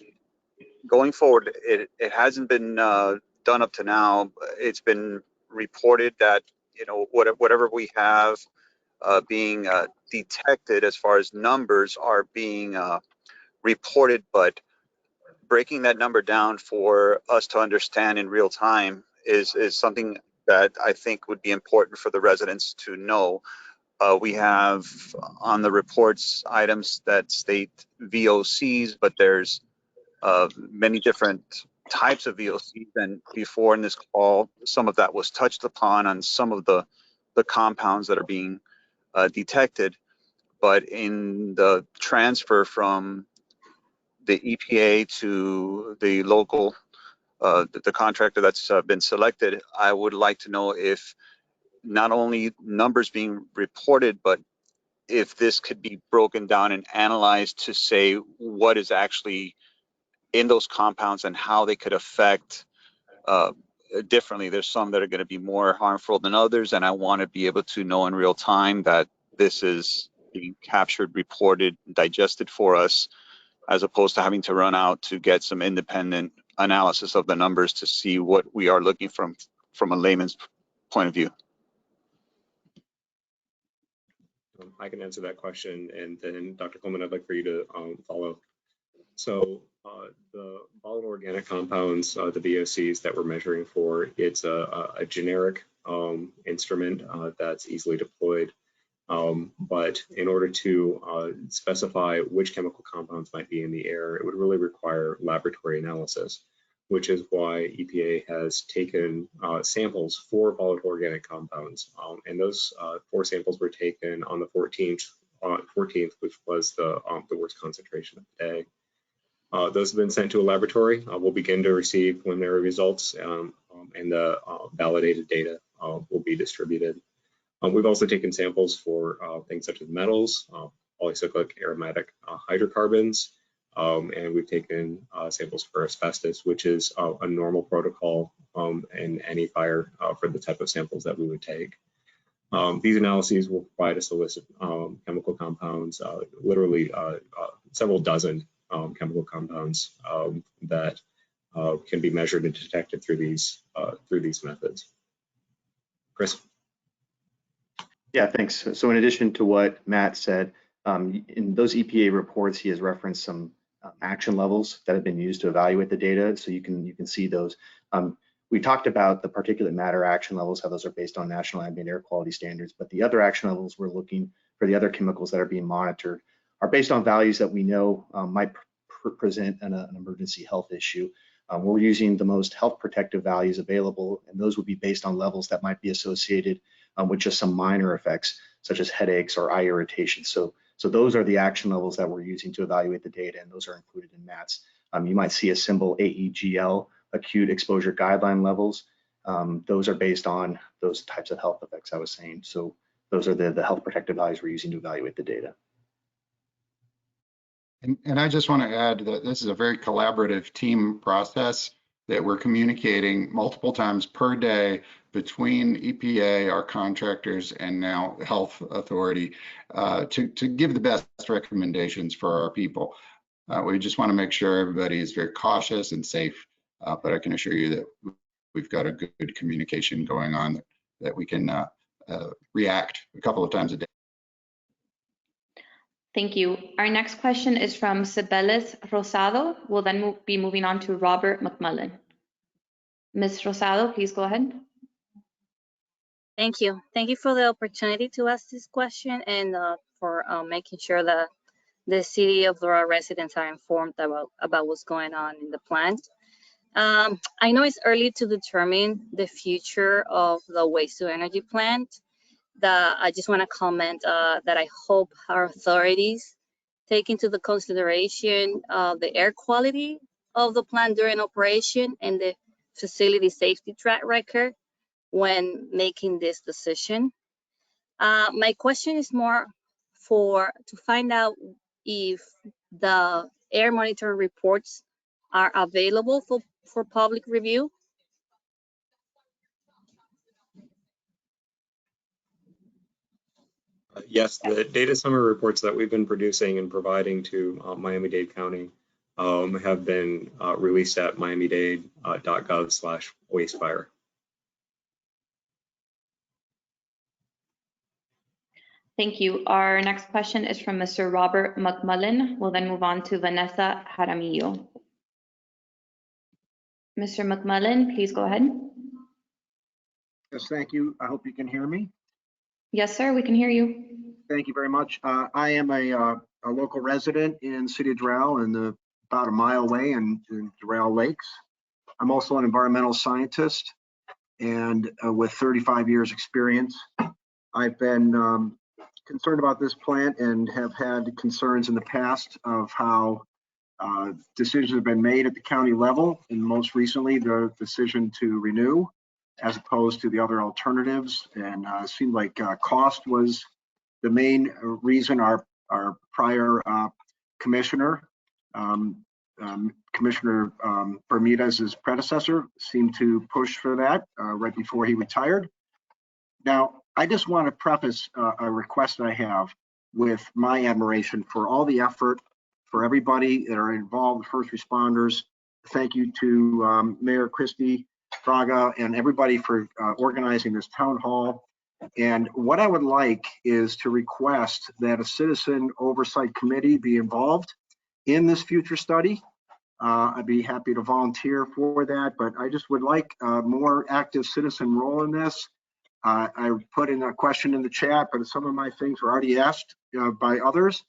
going forward, it hasn't been done up to now. It's been reported that, whatever we have being detected as far as numbers are being reported, but breaking that number down for us to understand in real time is something that I think would be important for the residents to know. We have on the reports items that state VOCs, but there's many different types of VOCs, and before in this call, some of that was touched upon on some of the compounds that are being detected. But in the transfer from the EPA to the local, the contractor that's been selected, I would like to know if not only numbers being reported, but if this could be broken down and analyzed to say what is actually in those compounds and how they could affect differently. There's some that are going to be more harmful than others, and I want to be able to know in real time that this is being captured, reported, digested for us, as opposed to having to run out to get some independent analysis of the numbers to see what we are looking from a layman's point of view. I can answer that question, and then Dr. Coleman, I'd like for you to follow. So the volatile organic compounds, the VOCs that we're measuring for, it's a generic instrument that's easily deployed. But in order to specify which chemical compounds might be in the air, it would really require laboratory analysis, which is why EPA has taken samples for volatile organic compounds. And those 4 samples were taken on the 14th, which was the worst concentration of the day. Those have been sent to a laboratory. We'll begin to receive preliminary results, and the validated data will be distributed. We've also taken samples for things such as metals, polycyclic aromatic hydrocarbons, and we've taken samples for asbestos, which is a normal protocol in any fire for the type of samples that we would take. These analyses will provide us a list of chemical compounds, literally several dozen chemical compounds that can be measured and detected through these methods. Chris? Yeah, thanks. So in addition to what Matt said, in those EPA reports, he has referenced some action levels that have been used to evaluate the data. So you can see those. We talked about the particulate matter action levels, how those are based on national ambient air quality standards, but the other action levels we're looking for, the other chemicals that are being monitored, are based on values that we know might present an emergency health issue. We're using the most health protective values available, and those would be based on levels that might be associated with just some minor effects, such as headaches or eye irritation. So those are the action levels that we're using to evaluate the data, and those are included in MATS. You might see a symbol AEGL, acute exposure guideline levels. Those are based on those types of health effects I was saying. So those are the health protective values we're using to evaluate the data. And I just want to add that this is a very collaborative team process that we're communicating multiple times per day between EPA, our contractors, and now Health Authority to give the best recommendations for our people. We just want to make sure everybody is very cautious and safe, but I can assure you that we've got a good communication going on that we can react a couple of times a day. Thank you. Our next question is from Cibeles Rosado. We'll then be moving on to Robert McMullen. Ms. Rosado, please go ahead. Thank you. Thank you for the opportunity to ask this question and for making sure that the city of Doral residents are informed about what's going on in the plant. I know it's early to determine the future of the waste-to-energy plant. I just want to comment that I hope our authorities take into the consideration the air quality of the plant during operation and the facility safety track record when making this decision. My question is more to find out if the air monitoring reports are available for public review. Yes, the data summary reports that we've been producing and providing to Miami-Dade County have been released at miamidade.gov/wastefire. Thank you. Our next question is from Mr. Robert McMullen. We'll then move on to Vanessa Jaramillo. Mr. McMullen, please go ahead. Yes, thank you. I hope you can hear me. Yes, sir, we can hear you. Thank you very much. I am a local resident in the city of Doral and about a mile away in Doral Lakes. I'm also an environmental scientist and with 35 years experience. I've been concerned about this plant and have had concerns in the past of how decisions have been made at the county level, and most recently the decision to renew as opposed to the other alternatives. And it seemed like cost was the main reason our prior commissioner, Commissioner Bermudez's predecessor, seemed to push for that right before he retired. Now, I just want to preface a request I have with my admiration for all the effort for everybody that are involved, first responders. Thank you to Mayor Christi, Fraga, and everybody for organizing this town hall. And what I would like is to request that a citizen oversight committee be involved in this future study I'd be happy to volunteer for that, but I just would like more active citizen role in this. I put in a question in the chat, but some of my things were already asked by others.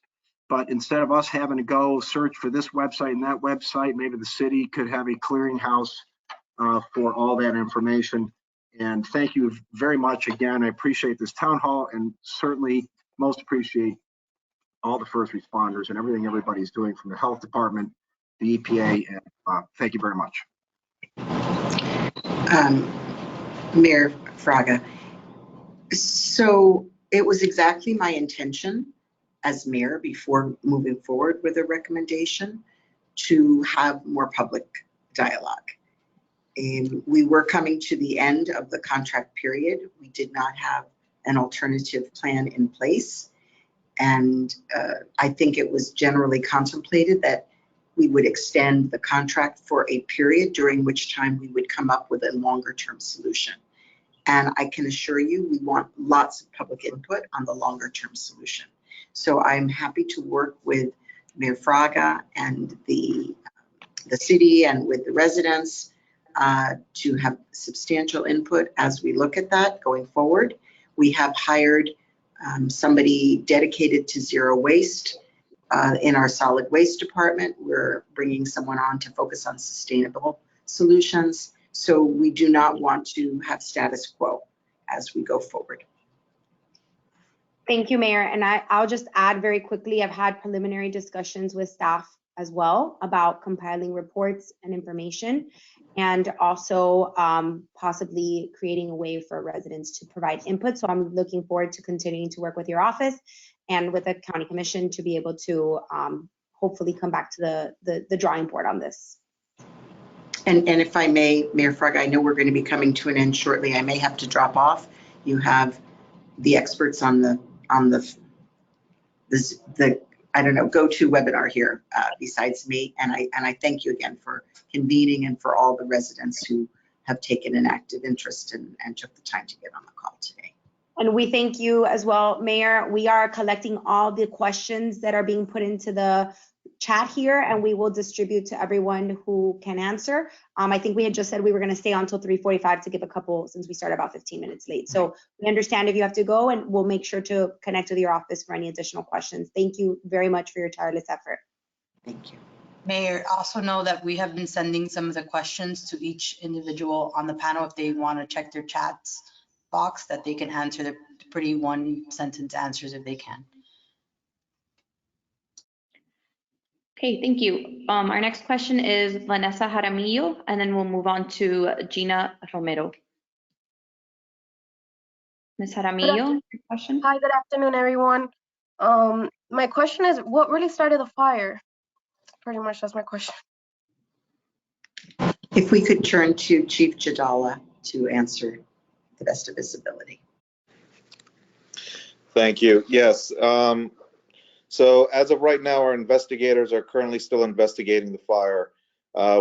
But instead of us having to go search for this website and that website, maybe the city could have a clearinghouse for all that information. And thank you very much again. I appreciate this town hall and certainly most appreciate all the first responders and everything everybody's doing from the health department, the EPA, and thank you very much. Mayor Fraga, so it was exactly my intention as mayor before moving forward with a recommendation to have more public dialogue. And we were coming to the end of the contract period. We did not have an alternative plan in place. And I think it was generally contemplated that we would extend the contract for a period during which time we would come up with a longer term solution. And I can assure you, we want lots of public input on the longer term solution. So I'm happy to work with Mayor Fraga and the city and with the residents to have substantial input as we look at that going forward. We have hired somebody dedicated to zero waste in our solid waste department. We're bringing someone on to focus on sustainable solutions. So we do not want to have status quo as we go forward. Thank you, Mayor. And I'll just add very quickly, I've had preliminary discussions with staff as well about compiling reports and information, and also possibly creating a way for residents to provide input. So I'm looking forward to continuing to work with your office and with the county commission to be able to hopefully come back to the drawing board on this. And if I may, Mayor Fraga, I know we're going to be coming to an end shortly. I may have to drop off. You have the experts on the I don't know, go-to webinar here besides me. And I thank you again for convening and for all the residents who have taken an active interest and took the time to get on the call today. And we thank you as well, Mayor. We are collecting all the questions that are being put into the chat here, and we will distribute to everyone who can answer. I think we had just said we were going to stay on until 3:45 to give a couple, since we started about 15 minutes late. So we understand if you have to go, and we'll make sure to connect with your office for any additional questions. Thank you very much for your tireless effort. Thank you. Mayor, also know that we have been sending some of the questions to each individual on the panel. If they want to check their chats box, that they can answer the pretty one-sentence answers if they can. Okay, thank you. Our next question is Vanessa Jaramillo, and then we'll move on to Gina Romero. Ms. Jaramillo, your question? Hi, good afternoon, everyone. My question is, what really started the fire? Pretty much that's my question. If we could turn to Chief Jadala to answer the best of his ability. Thank you. Yes. So as of right now, our investigators are currently still investigating the fire.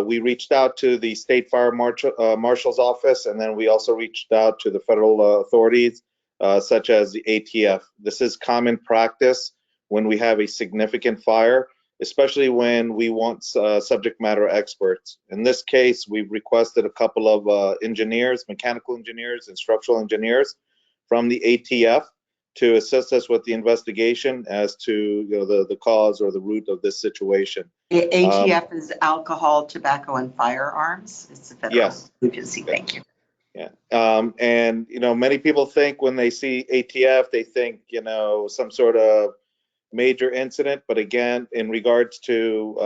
We reached out to the State Fire Marshal's office, and then we also reached out to the federal authorities, such as the ATF. This is common practice when we have a significant fire, especially when we want subject matter experts. In this case, we've requested a couple of engineers, mechanical engineers and structural engineers from the ATF to assist us with the investigation as to the cause or the root of this situation. ATF is alcohol, tobacco, and firearms. It's a federal agency. Thank you. Yeah, and many people think when they see ATF, they think some sort of major incident. But again, in regards to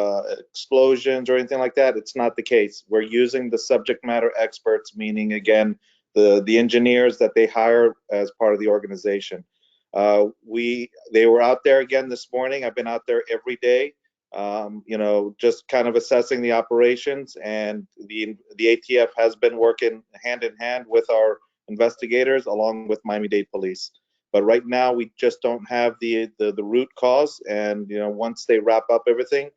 explosions or anything like that, it's not the case. We're using the subject matter experts, meaning again the engineers that they hire as part of the organization. They were out there again this morning. I've been out there every day, just kind of assessing the operations, and the ATF has been working hand in hand with our investigators along with Miami-Dade Police. But right now we just don't have the root cause, and once they wrap up everything,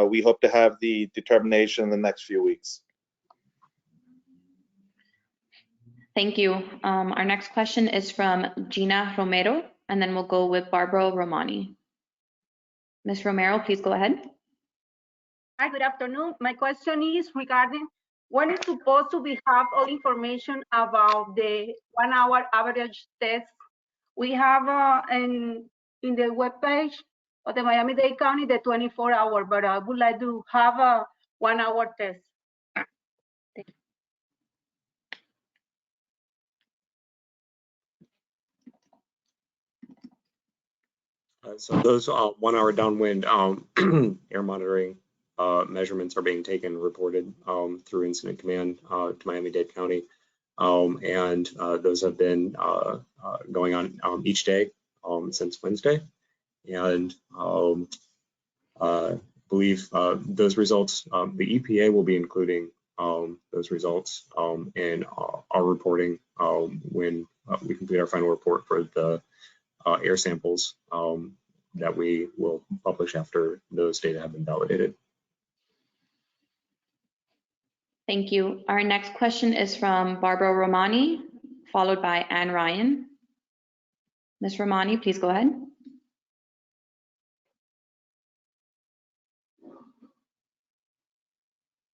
we hope to have the determination in the next few weeks. Thank you. Our next question is from Gina Romero, and then we'll go with Barbara Romani. Ms. Romero, please go ahead. Hi, good afternoon. My question is regarding when is supposed to be have all information about the 1 hour average test. We have in the webpage of the Miami-Dade County the 24-hour, but I would like to have a 1 hour test. So those 1 hour downwind air monitoring measurements are being taken and reported through Incident Command to Miami-Dade County. And those have been going on each day since Wednesday. And believe those results, the EPA will be including those results in our reporting when we complete our final report for the air samples that we will publish after those data have been validated. Thank you. Our next question is from Barbara Romani, followed by Ann Ryan. Ms. Romani, please go ahead.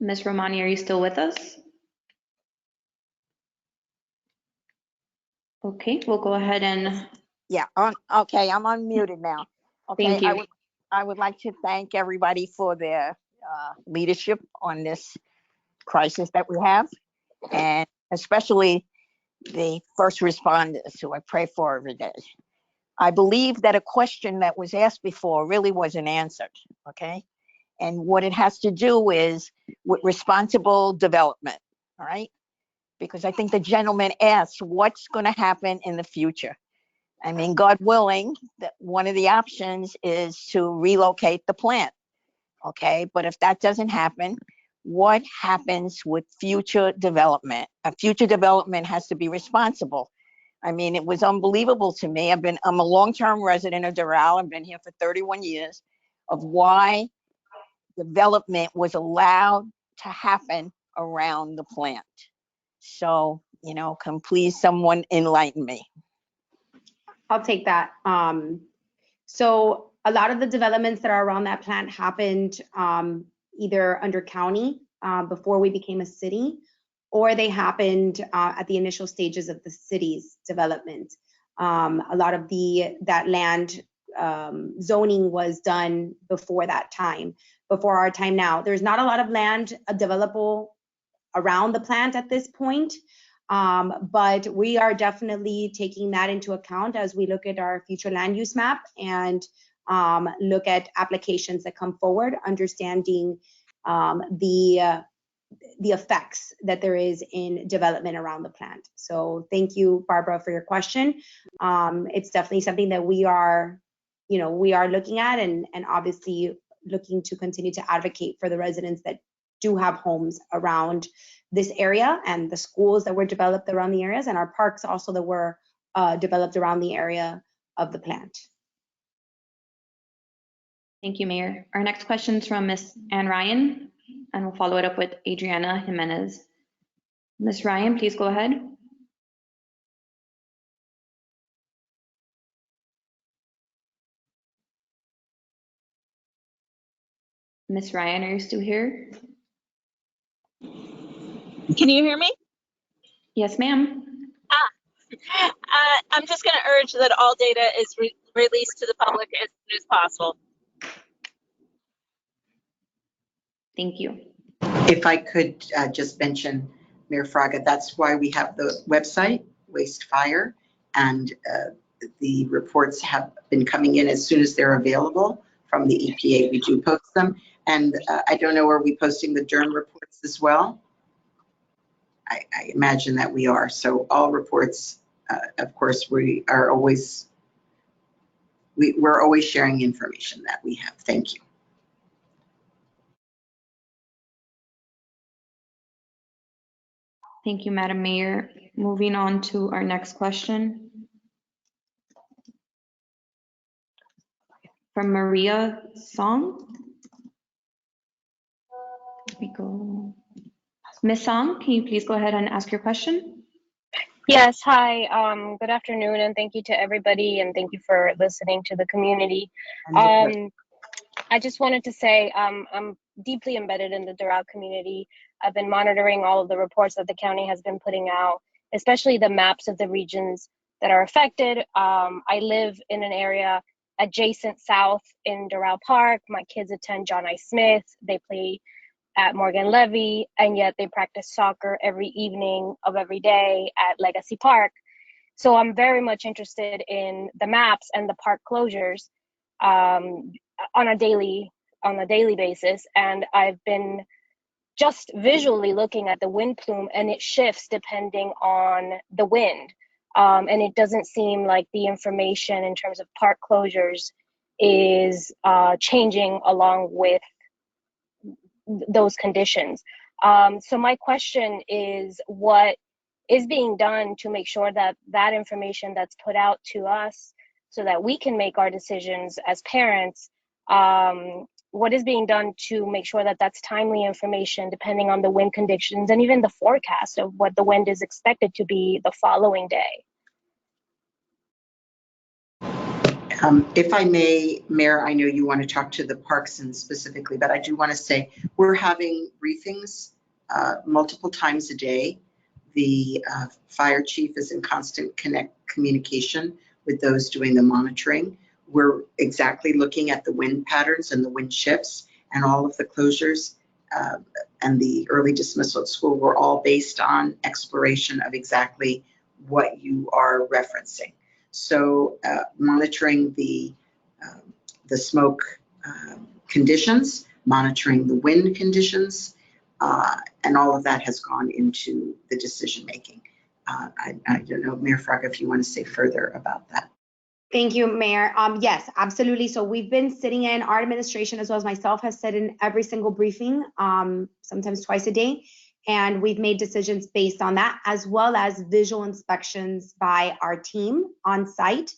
Ms. Romani, are you still with us? Okay, we'll go ahead and. Yeah, okay, I'm unmuted now. Okay, Thank you. I would like to thank everybody for their leadership on this crisis that we have, and especially the first responders who I pray for every day. I believe that a question that was asked before really wasn't answered, okay? And what it has to do is with responsible development, all right? Because I think the gentleman asked what's going to happen in the future. I mean, God willing, that one of the options is to relocate the plant, okay? But if that doesn't happen, what happens with future development? Future development has to be responsible. I mean, it was unbelievable to me. I'm a long-term resident of Doral. I've been here for 31 years, of why development was allowed to happen around the plant. So, you know, can please someone enlighten me? I'll take that. So a lot of the developments that are around that plant happened either under county before we became a city, or they happened at the initial stages of the city's development. A lot of that land zoning was done before that time, before our time now. There's not a lot of land developable around the plant at this point. But we are definitely taking that into account as we look at our future land use map and look at applications that come forward, understanding the effects that there is in development around the plant. So thank you, Barbara, for your question. It's definitely something that we are looking at and obviously looking to continue to advocate for the residents that do have homes around this area, and the schools that were developed around the areas, and our parks also that were developed around the area of the plant. Thank you, Mayor. Our next question is from Ms. Ann Ryan, and we'll follow it up with Adriana Jimenez. Ms. Ryan, please go ahead. Ms. Ryan, are you still here? Can you hear me? Yes, ma'am. I'm just going to urge that all data is released to the public as soon as possible. Thank you. If I could just mention, Mayor Fraga, that's why we have the website, Waste Fire, and the reports have been coming in as soon as they're available from the EPA. We do post them. And I don't know, are we posting the Durham reports as well? I imagine that we are. So all reports, of course, we're always sharing information that we have. Thank you. Thank you, Madam Mayor. Moving on to our next question. From Maria Song. Here we go. Ms. Song, can you please go ahead and ask your question? Yes, hi, good afternoon, and thank you to everybody, and thank you for listening to the community. I just wanted to say I'm deeply embedded in the Doral community. I've been monitoring all of the reports that the county has been putting out, especially the maps of the regions that are affected. I live in an area adjacent south in Doral Park. My kids attend John I. Smith. They play at Morgan Levy, and yet they practice soccer every evening of every day at Legacy Park. So I'm very much interested in the maps and the park closures on a daily basis. And I've been just visually looking at the wind plume, and it shifts depending on the wind. And it doesn't seem like the information in terms of park closures is changing along with those conditions. So my question is, what is being done to make sure that that information that's put out to us so that we can make our decisions as parents, what is being done to make sure that that's timely information depending on the wind conditions and even the forecast of what the wind is expected to be the following day? If I may, Mayor, I know you want to talk to the parks and specifically, but I do want to say we're having briefings multiple times a day. The fire chief is in constant communication with those doing the monitoring. We're exactly looking at the wind patterns and the wind shifts, and all of the closures and the early dismissal at school were all based on exploration of exactly what you are referencing. So monitoring the smoke conditions, monitoring the wind conditions, and all of that has gone into the decision making. I don't know, Mayor Fraga, if you want to say further about that. Thank you, Mayor. Yes, absolutely. So we've been sitting in, our administration as well as myself has sat in every single briefing, sometimes twice a day. And we've made decisions based on that, as well as visual inspections by our team on site,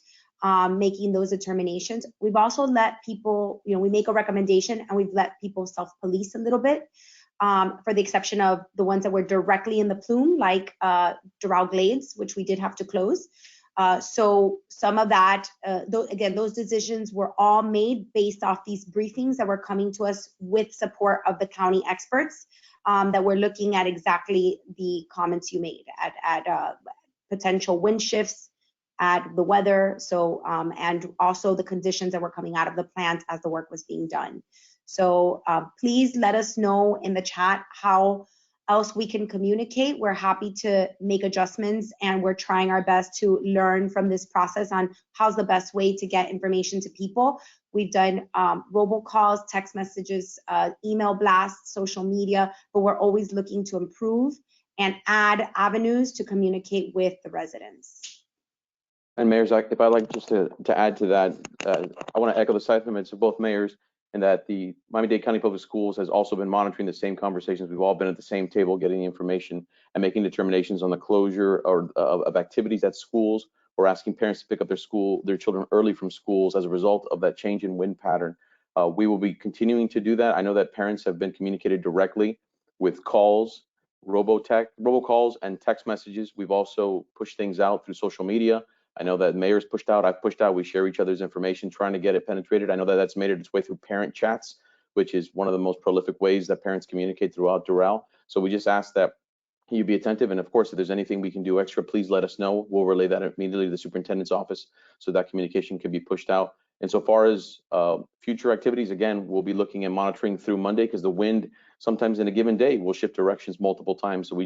making those determinations. We've also let people, we make a recommendation and we've let people self-police a little bit, for the exception of the ones that were directly in the plume, like Doral Glades, which we did have to close. So some of that, again, those decisions were all made based off these briefings that were coming to us with support of the county experts, that we're looking at exactly the comments you made at potential wind shifts, at the weather, so and also the conditions that were coming out of the plant as the work was being done. So please let us know in the chat how else we can communicate. We're happy to make adjustments, and we're trying our best to learn from this process on how's the best way to get information to people. We've done robocalls, text messages, email blasts, social media, but we're always looking to improve and add avenues to communicate with the residents. And mayors, if I'd like just to add to that, I want to echo the sentiments of both mayors, and that the Miami-Dade County Public Schools has also been monitoring the same conversations. We've all been at the same table getting the information and making determinations on the closure or of activities at schools, or asking parents to pick up their children early from schools as a result of that change in wind pattern. We will be continuing to do that. I know that parents have been communicated directly with calls, robocalls, and text messages. We've also pushed things out through social media. I know that mayor's pushed out, I've pushed out, we share each other's information, trying to get it penetrated. I know that that's made its way through parent chats, which is one of the most prolific ways that parents communicate throughout Doral. So we just ask that you be attentive. And of course, if there's anything we can do extra, please let us know. We'll relay that immediately to the superintendent's office so that communication can be pushed out. And so far as future activities, again, we'll be looking and monitoring through Monday, because the wind sometimes in a given day will shift directions multiple times. So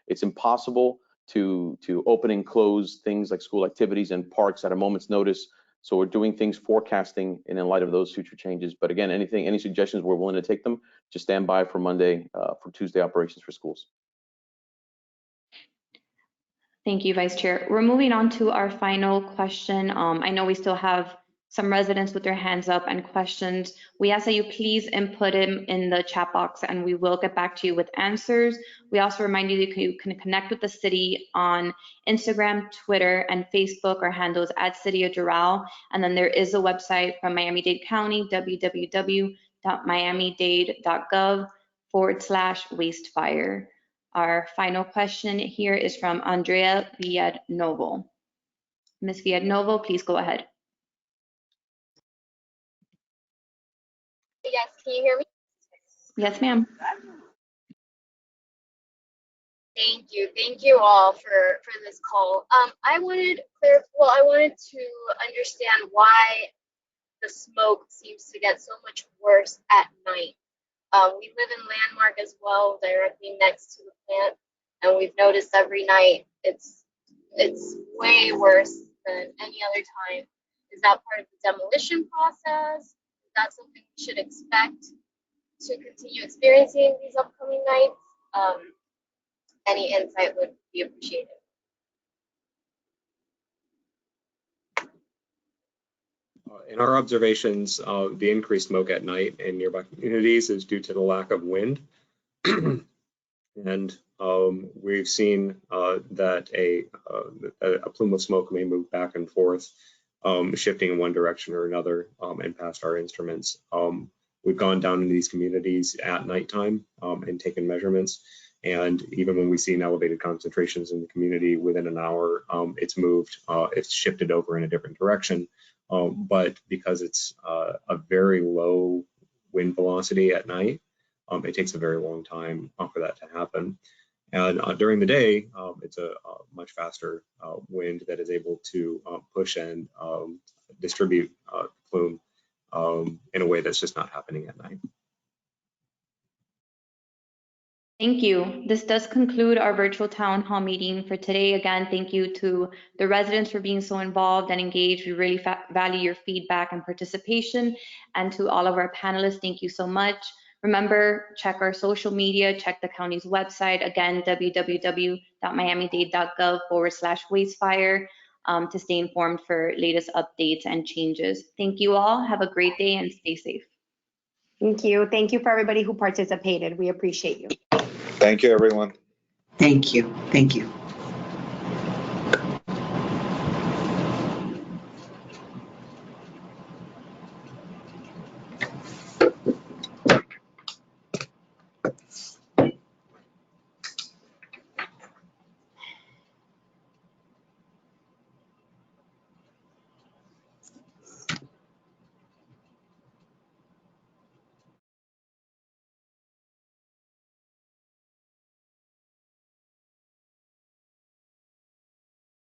it's impossible to open and close things like school activities and parks at a moment's notice. So we're doing things forecasting and in light of those future changes. But again, any suggestions, we're willing to take them. Just stand by for Monday for Tuesday operations for schools. Thank you, Vice Chair. We're moving on to our final question. I know we still have some residents with their hands up and questions. We ask that you please input them in the chat box and we will get back to you with answers. We also remind you that you can connect with the city on Instagram, Twitter, and Facebook. Our handle is @City of Doral. And then there is a website from Miami-Dade County, www.miamidade.gov/wastefire. Our final question here is from Andrea Villanovo. Ms. Villanovo, please go ahead. Can you hear me? Yes, ma'am. Thank you all for this call. I wanted to understand why the smoke seems to get so much worse at night. We live in Landmark as well, directly next to the plant, and we've noticed every night it's way worse than any other time. Is that part of the demolition process? Is that something we should expect to continue experiencing these upcoming nights? Any insight would be appreciated. In our observations, the increased smoke at night in nearby communities is due to the lack of wind. And we've seen that a plume of smoke may move back and forth, shifting in one direction or another and past our instruments. We've gone down into these communities at nighttime and taken measurements. And even when we see elevated concentrations in the community within an hour, it's moved, it's shifted over in a different direction. But because it's a very low wind velocity at night, it takes a very long time for that to happen. And during the day, it's a much faster wind that is able to push and distribute plume in a way that's just not happening at night. Thank you. This does conclude our virtual town hall meeting for today. Again, thank you to the residents for being so involved and engaged. We really value your feedback and participation. And to all of our panelists, thank you so much. Remember, check our social media, check the county's website, again, www.miamidade.gov/wastefire to stay informed for latest updates and changes. Thank you all. Have a great day and stay safe. Thank you. Thank you for everybody who participated. We appreciate you. Thank you, everyone. Thank you. Thank you.